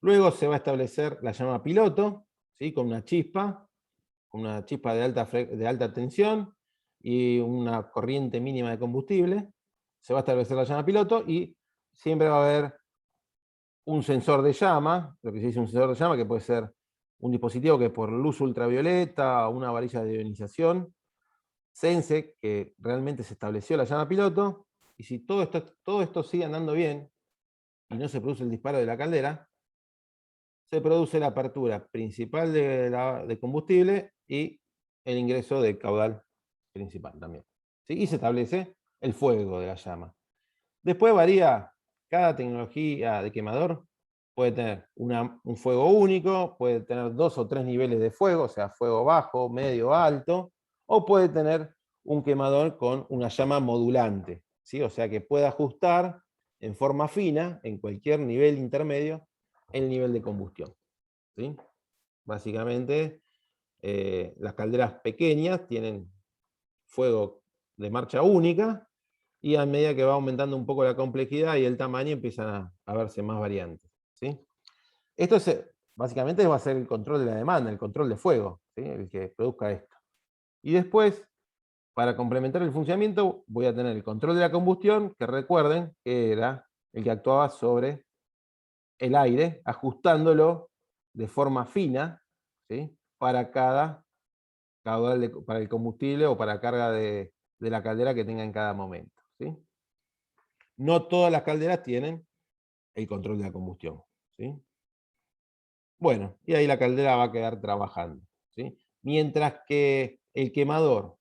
Luego se va a establecer la llama piloto, ¿sí? Con una chispa de alta tensión y una corriente mínima de combustible. Se va a establecer la llama piloto y siempre va a haber un sensor de llama, lo que se dice un sensor de llama, que puede ser un dispositivo que por luz ultravioleta o una varilla de ionización sense que realmente se estableció la llama piloto, y si todo esto sigue andando bien y no se produce el disparo de la caldera, se produce la apertura principal de combustible y el ingreso del caudal principal también, ¿sí? Y se establece el fuego de la llama. Después varía, cada tecnología de quemador puede tener un fuego único, puede tener 2 o 3 niveles de fuego, o sea, fuego bajo, medio, alto, o puede tener un quemador con una llama modulante, ¿sí? O sea, que puede ajustar en forma fina, en cualquier nivel intermedio, el nivel de combustión, ¿sí? Básicamente, las calderas pequeñas tienen fuego de marcha única, y a medida que va aumentando un poco la complejidad y el tamaño, empiezan a verse más variantes, ¿sí? Esto básicamente va a ser el control de la demanda, el control de fuego, ¿sí? El que produzca esto. Y después, para complementar el funcionamiento, voy a tener el control de la combustión, que recuerden que era el que actuaba sobre el aire, ajustándolo de forma fina, ¿sí? Para cada caudal para el combustible o para carga de la caldera que tenga en cada momento, ¿sí? No todas las calderas tienen el control de la combustión, ¿sí? Bueno, y ahí la caldera va a quedar trabajando, ¿sí? Mientras que el quemador,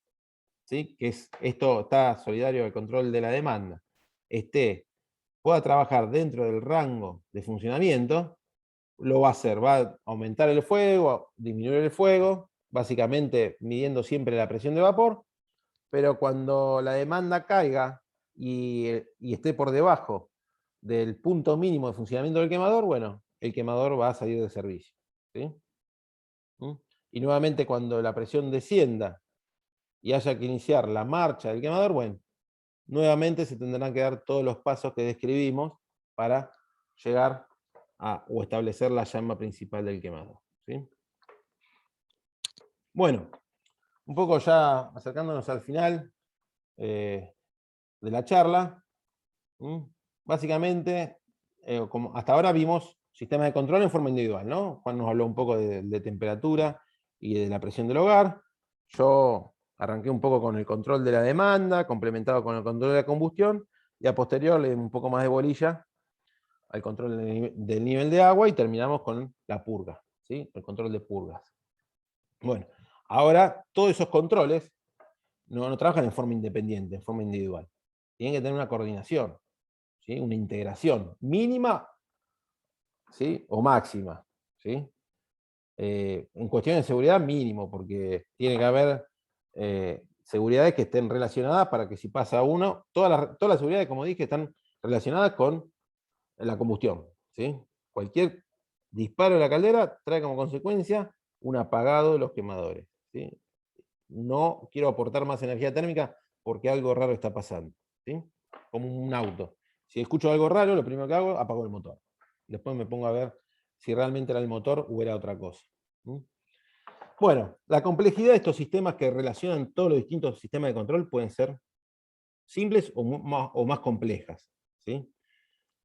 ¿sí? Que esto está solidario al control de la demanda, pueda trabajar dentro del rango de funcionamiento, lo va a hacer, va a aumentar el fuego, disminuir el fuego, básicamente midiendo siempre la presión de vapor, pero cuando la demanda caiga y esté por debajo del punto mínimo de funcionamiento del quemador, bueno, el quemador va a salir de servicio, ¿sí? Y nuevamente, cuando la presión descienda y haya que iniciar la marcha del quemador, bueno, nuevamente se tendrán que dar todos los pasos que describimos para llegar o establecer la llama principal del quemador, ¿sí? Bueno, un poco ya acercándonos al final de la charla. Básicamente, como hasta ahora vimos sistemas de control en forma individual, ¿no? Juan nos habló un poco de temperatura y de la presión del hogar. Yo arranqué un poco con el control de la demanda, complementado con el control de la combustión, y a posterior le di un poco más de bolilla al control del nivel de agua, y terminamos con la purga, ¿sí? El control de purgas. Bueno, ahora todos esos controles no trabajan en forma independiente, en forma individual. Tienen que tener una coordinación, ¿sí? Una integración mínima, ¿sí? O máxima, ¿sí? En cuestión de seguridad, mínimo, porque tiene que haber seguridades que estén relacionadas para que si pasa uno, todas las seguridades, como dije, están relacionadas con la combustión, ¿sí? Cualquier disparo de la caldera trae como consecuencia un apagado de los quemadores, ¿sí? No quiero aportar más energía térmica porque algo raro está pasando, ¿sí? Como un auto. Si escucho algo raro, lo primero que hago, apago el motor. Después me pongo a ver si realmente era el motor o era otra cosa. ¿Sí? Bueno, la complejidad de estos sistemas que relacionan todos los distintos sistemas de control pueden ser simples o más complejas, ¿sí?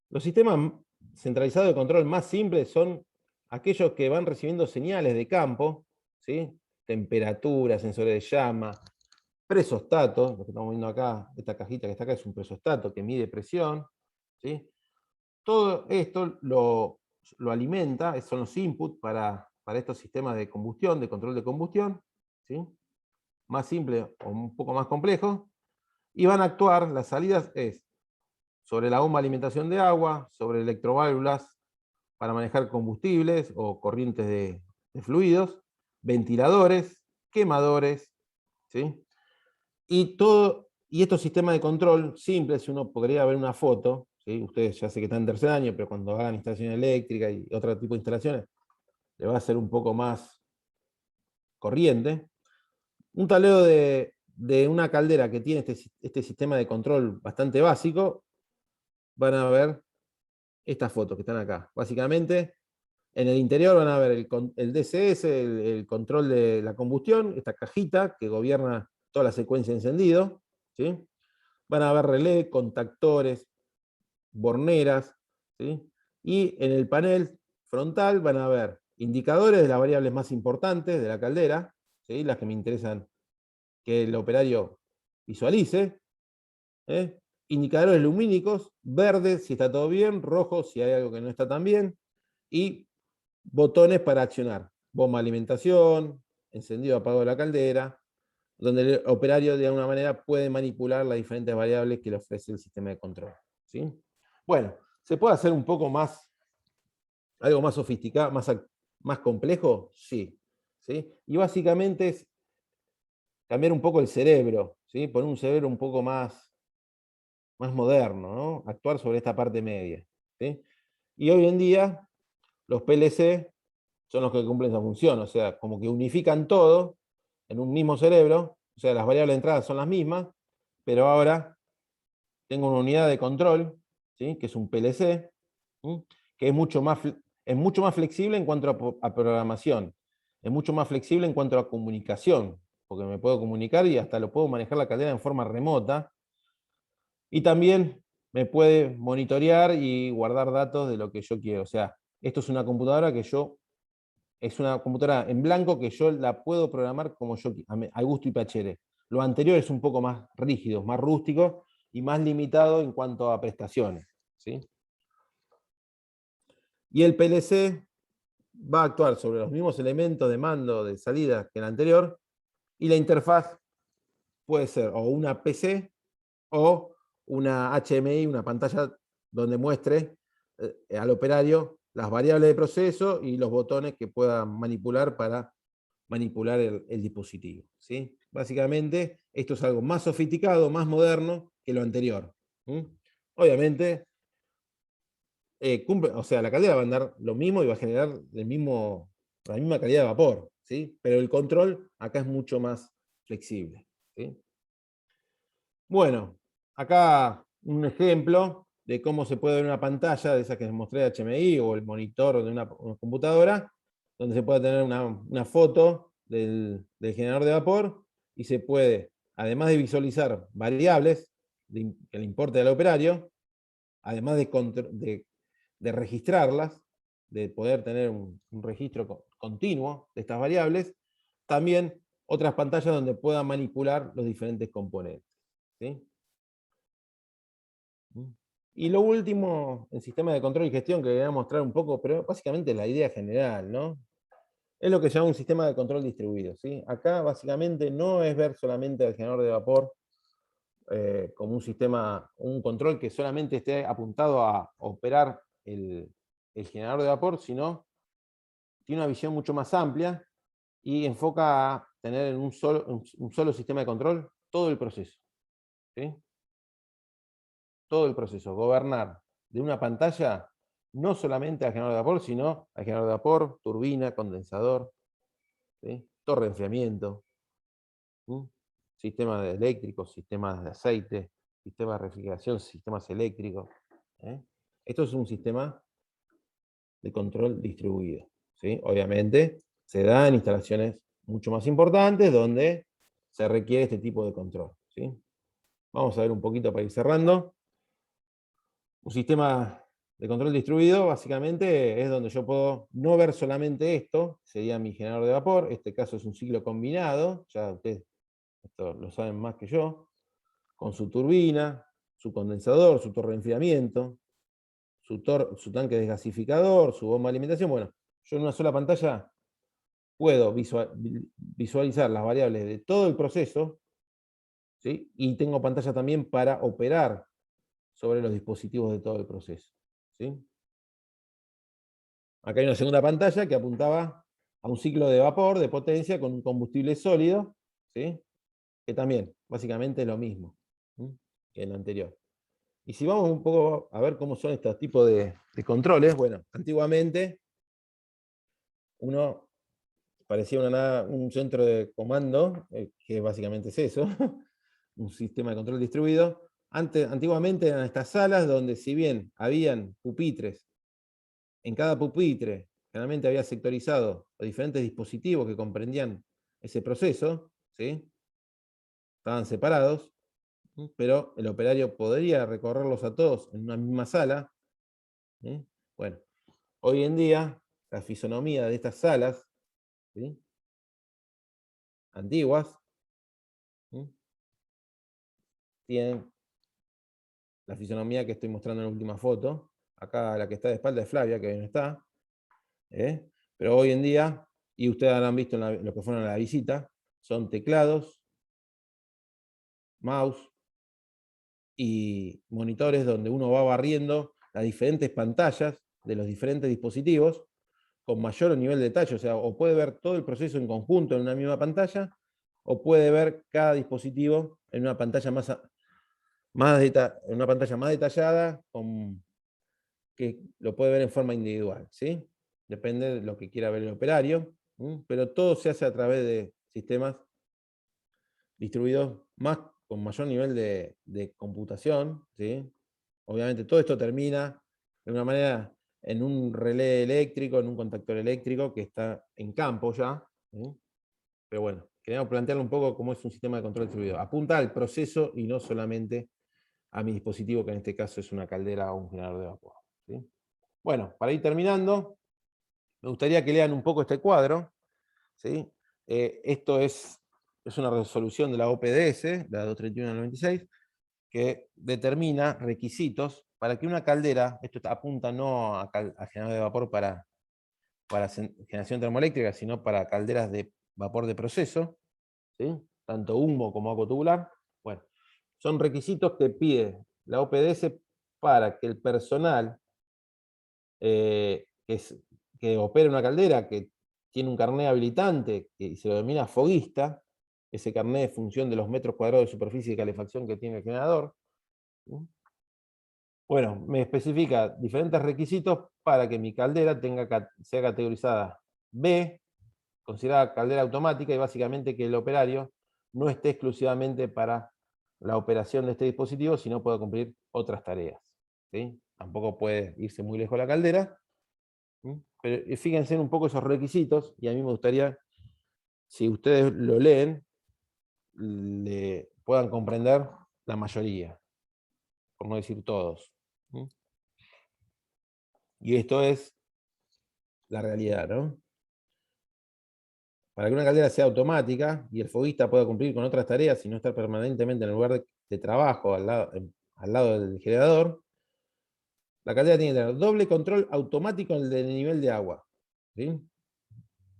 Los sistemas centralizados de control más simples son aquellos que van recibiendo señales de campo, ¿sí? Temperatura, sensores de llama, presostatos, lo que estamos viendo acá, esta cajita que está acá es un presostato que mide presión, ¿sí? Todo esto lo alimenta, son los inputs para estos sistemas de combustión, de control de combustión, ¿sí? Más simple o un poco más complejo, y van a actuar, las salidas es sobre la bomba de alimentación de agua, sobre electroválvulas para manejar combustibles o corrientes de fluidos, ventiladores, quemadores, ¿sí? Y estos sistemas de control simples, uno podría ver una foto, ¿sí? Ustedes ya sé que están en tercer año, pero cuando hagan instalación eléctrica y otro tipo de instalaciones, le va a ser un poco más corriente. Un tablero de una caldera que tiene este sistema de control bastante básico, van a ver estas fotos que están acá. Básicamente, en el interior van a ver el DCS, el control de la combustión, esta cajita que gobierna toda la secuencia de encendido, ¿sí? Van a ver relé, contactores, borneras, ¿sí? Y en el panel frontal van a ver indicadores de las variables más importantes de la caldera, ¿sí? Las que me interesan que el operario visualice, ¿eh? Indicadores lumínicos, verde si está todo bien, rojo si hay algo que no está tan bien, y botones para accionar, bomba de alimentación, encendido apagado de la caldera, donde el operario de alguna manera puede manipular las diferentes variables que le ofrece el sistema de control, ¿sí? Bueno, ¿se puede hacer un poco más, algo más sofisticado, más complejo? Sí, ¿sí? Y básicamente es cambiar un poco el cerebro, ¿sí? Poner un cerebro un poco más moderno, ¿no? Actuar sobre esta parte media, ¿sí? Y hoy en día los PLC son los que cumplen esa función, o sea, como que unifican todo en un mismo cerebro, o sea, las variables de entrada son las mismas, pero ahora tengo una unidad de control, ¿sí? Que es un PLC, ¿sí? Que es mucho más flexible en cuanto a programación, es mucho más flexible en cuanto a comunicación, porque me puedo comunicar y hasta lo puedo manejar la caldera en forma remota, y también me puede monitorear y guardar datos de lo que yo quiero. O sea, esto es una computadora es una computadora en blanco que yo la puedo programar como yo al gusto y pachere. Lo anterior es un poco más rígido, más rústico y más limitado en cuanto a prestaciones, ¿sí? Y el PLC va a actuar sobre los mismos elementos de mando de salida que el anterior, y la interfaz puede ser o una PC o una HMI, una pantalla donde muestre al operario las variables de proceso y los botones que pueda manipular para manipular el dispositivo, ¿sí? Básicamente, esto es algo más sofisticado, más moderno que lo anterior. ¿Sí? Obviamente, o sea, la caldera va a andar lo mismo y va a generar la misma calidad de vapor, ¿sí? Pero el control acá es mucho más flexible, ¿sí? Bueno, acá un ejemplo de cómo se puede ver una pantalla de esa que les mostré de HMI o el monitor de una computadora, donde se puede tener una foto del generador de vapor y se puede, además de visualizar variables que le importe al operario, además de registrarlas, de poder tener un registro continuo de estas variables, también otras pantallas donde pueda manipular los diferentes componentes, ¿sí? Y lo último, el sistema de control y gestión que voy a mostrar un poco, pero básicamente la idea general, ¿no? Es lo que se llama un sistema de control distribuido, ¿sí? Acá básicamente no es ver solamente al generador de vapor como un sistema, un control que solamente esté apuntado a operar el generador de vapor, sino tiene una visión mucho más amplia y enfoca a tener en un solo sistema de control todo el proceso, ¿sí? Todo el proceso, gobernar de una pantalla no solamente al generador de vapor, sino al generador de vapor, turbina, condensador, ¿sí? Torre de enfriamiento, ¿sí? Sistemas eléctricos, sistemas de aceite, sistemas de refrigeración, sistemas eléctricos. Esto es un sistema de control distribuido, ¿sí? Obviamente se da en instalaciones mucho más importantes donde se requiere este tipo de control, ¿sí? Vamos a ver un poquito para ir cerrando. Un sistema de control distribuido básicamente es donde yo puedo no ver solamente esto, sería mi generador de vapor, este caso es un ciclo combinado, ya ustedes esto lo saben más que yo, con su turbina, su condensador, su torre de enfriamiento, su tanque desgasificador, su bomba de alimentación. Bueno, yo en una sola pantalla puedo visualizar las variables de todo el proceso, ¿sí? Y tengo pantalla también para operar sobre los dispositivos de todo el proceso, ¿sí? Acá hay una segunda pantalla que apuntaba a un ciclo de vapor de potencia con un combustible sólido, ¿sí? Que también, básicamente es lo mismo, ¿sí? Que en la anterior. Y si vamos un poco a ver cómo son estos tipos de controles, bueno, antiguamente uno parecía un centro de comando, que básicamente es eso, un sistema de control distribuido. Antiguamente eran estas salas donde si bien habían pupitres, en cada pupitre generalmente había sectorizado los diferentes dispositivos que comprendían ese proceso, ¿sí? Estaban separados, pero el operario podría recorrerlos a todos en una misma sala. ¿Sí? Bueno, hoy en día la fisonomía de estas salas, ¿sí? Antiguas, ¿sí? Tienen la fisonomía que estoy mostrando en la última foto. Acá la que está de espalda es Flavia, que hoy no está. Pero hoy en día, y ustedes habrán visto en lo que fueron a la visita, son teclados, mouse y monitores donde uno va barriendo las diferentes pantallas de los diferentes dispositivos con mayor o nivel de detalle. O sea, o puede ver todo el proceso en conjunto en una misma pantalla, o puede ver cada dispositivo en una pantalla en una pantalla más detallada, que lo puede ver en forma individual, ¿sí? Depende de lo que quiera ver el operario, pero todo se hace a través de sistemas distribuidos con mayor nivel de computación, ¿sí? Obviamente todo esto termina de una manera en un relé eléctrico, en un contactor eléctrico que está en campo ya, ¿sí? Pero bueno, queríamos plantearle un poco cómo es un sistema de control distribuido. Apunta al proceso y no solamente a mi dispositivo, que en este caso es una caldera o un generador de vapor, ¿sí? Bueno, para ir terminando, me gustaría que lean un poco este cuadro, ¿sí? Esto es una resolución de la OPDS, la 231/96, que determina requisitos para que una caldera, esto apunta no a generador de vapor para generación termoeléctrica, sino para calderas de vapor de proceso, ¿sí? Tanto humo como agua tubular. Bueno, son requisitos que pide la OPDS para que el personal que opera una caldera, que tiene un carnet habilitante, que se lo denomina foguista, ese carnet es función de los metros cuadrados de superficie de calefacción que tiene el generador. Bueno, me especifica diferentes requisitos para que mi caldera sea categorizada B, considerada caldera automática, y básicamente que el operario no esté exclusivamente para la operación de este dispositivo, sino pueda cumplir otras tareas, ¿sí? Tampoco puede irse muy lejos la caldera, pero fíjense en un poco esos requisitos, y a mí me gustaría, si ustedes lo leen, le puedan comprender la mayoría, por no decir todos. Y esto es la realidad, ¿no? Para que una caldera sea automática y el foguista pueda cumplir con otras tareas y no estar permanentemente en el lugar de trabajo al lado del generador, la caldera tiene que tener doble control automático del nivel de agua, ¿sí?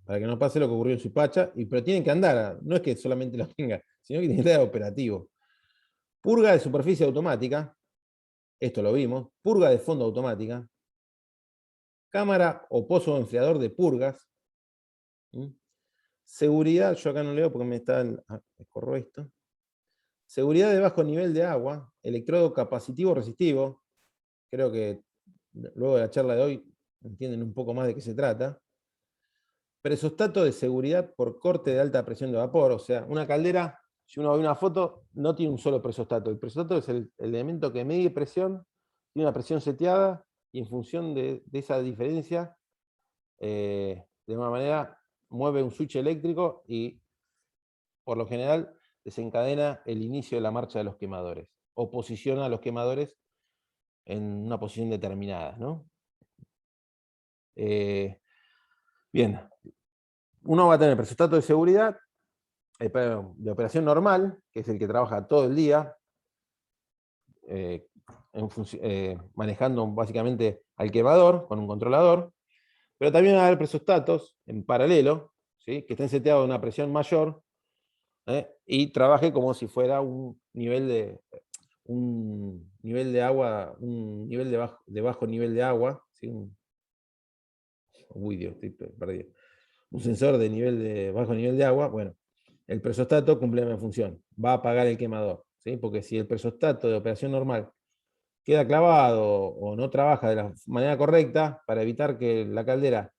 para que no pase lo que ocurrió en Suipacha, pero tienen que andar, no es que solamente lo tenga, sino que tiene que estar operativo. Purga de superficie automática, esto lo vimos, purga de fondo automática, cámara o pozo enfriador de purgas, seguridad, yo acá no leo porque me escorro esto, seguridad de bajo nivel de agua, electrodo capacitivo resistivo, creo que luego de la charla de hoy entienden un poco más de qué se trata. Presostato de seguridad por corte de alta presión de vapor, o sea, una caldera, si uno ve una foto, no tiene un solo presostato. El presostato es el elemento que mide presión, tiene una presión seteada, y en función de esa diferencia, de alguna manera, mueve un switch eléctrico y, por lo general, desencadena el inicio de la marcha de los quemadores, o posiciona a los quemadores en una posición determinada, ¿no? Bien, uno va a tener presostato de seguridad, de operación normal, que es el que trabaja todo el día, manejando básicamente al quemador con un controlador, pero también va a haber presostatos en paralelo, ¿sí? Que estén seteados a una presión mayor, y trabaje como si fuera un nivel de agua, un nivel de bajo nivel de agua, ¿sí? Estoy perdido. Un sensor de bajo nivel de agua. Bueno, el presostato cumple la función, va a apagar el quemador, ¿sí? Porque si el presostato de operación normal queda clavado o no trabaja de la manera correcta para evitar que la caldera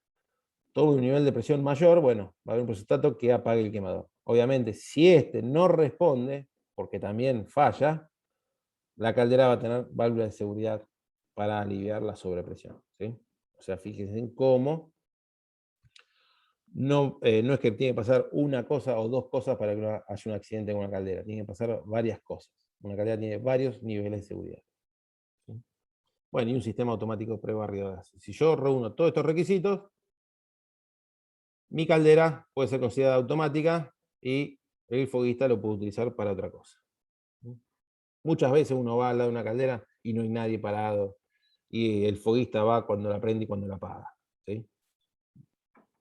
tome un nivel de presión mayor, bueno, va a haber un presostato que apague el quemador. Obviamente, si este no responde, porque también falla, la caldera va a tener válvula de seguridad para aliviar la sobrepresión, ¿sí? O sea, fíjense en cómo no es que tiene que pasar una cosa o dos cosas para que haya un accidente con una caldera, tiene que pasar varias cosas. Una caldera tiene varios niveles de seguridad, ¿sí? Bueno, y un sistema automático de prebarrido de gases. Si yo reúno todos estos requisitos, mi caldera puede ser considerada automática y el foguista lo puede utilizar para otra cosa. Muchas veces uno va al lado de una caldera y no hay nadie parado, y el foguista va cuando la prende y cuando la apaga, ¿sí?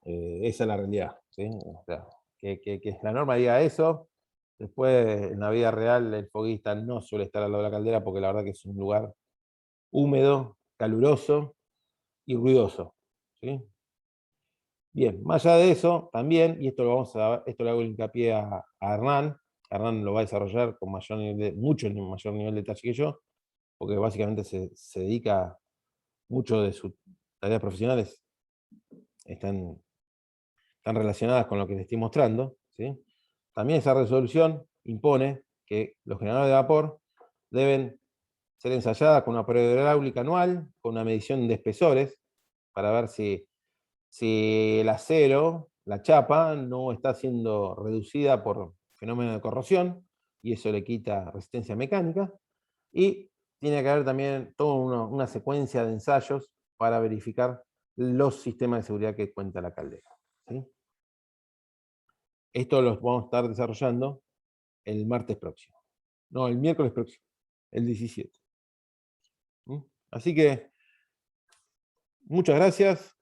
Esa es la realidad, ¿sí? O sea, que la norma diga eso. Después, en la vida real, el foguista no suele estar al lado de la caldera porque la verdad que es un lugar húmedo, caluroso y ruidoso, ¿sí? Bien, más allá de eso, también, y esto le hago hincapié a Hernán lo va a desarrollar con mucho mayor nivel de detalle que yo, porque básicamente se dedica, mucho de sus tareas profesionales están relacionadas con lo que les estoy mostrando, ¿sí? También esa resolución impone que los generadores de vapor deben ser ensayadas con una prueba hidráulica anual, con una medición de espesores, para ver si el acero, la chapa, no está siendo reducida por fenómeno de corrosión, y eso le quita resistencia mecánica, y tiene que haber también toda una secuencia de ensayos para verificar los sistemas de seguridad que cuenta la caldera, ¿sí? Esto lo vamos a estar desarrollando el martes próximo. No, el miércoles próximo, el 17. Así que, muchas gracias.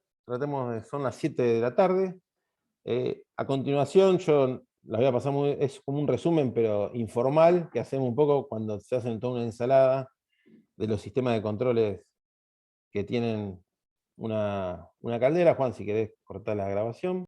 Son las 7 de la tarde. A continuación, yo las voy a pasar es como un resumen, pero informal, que hacemos un poco cuando se hacen toda una ensalada de los sistemas de controles que tienen una caldera. Juan, si querés cortar la grabación.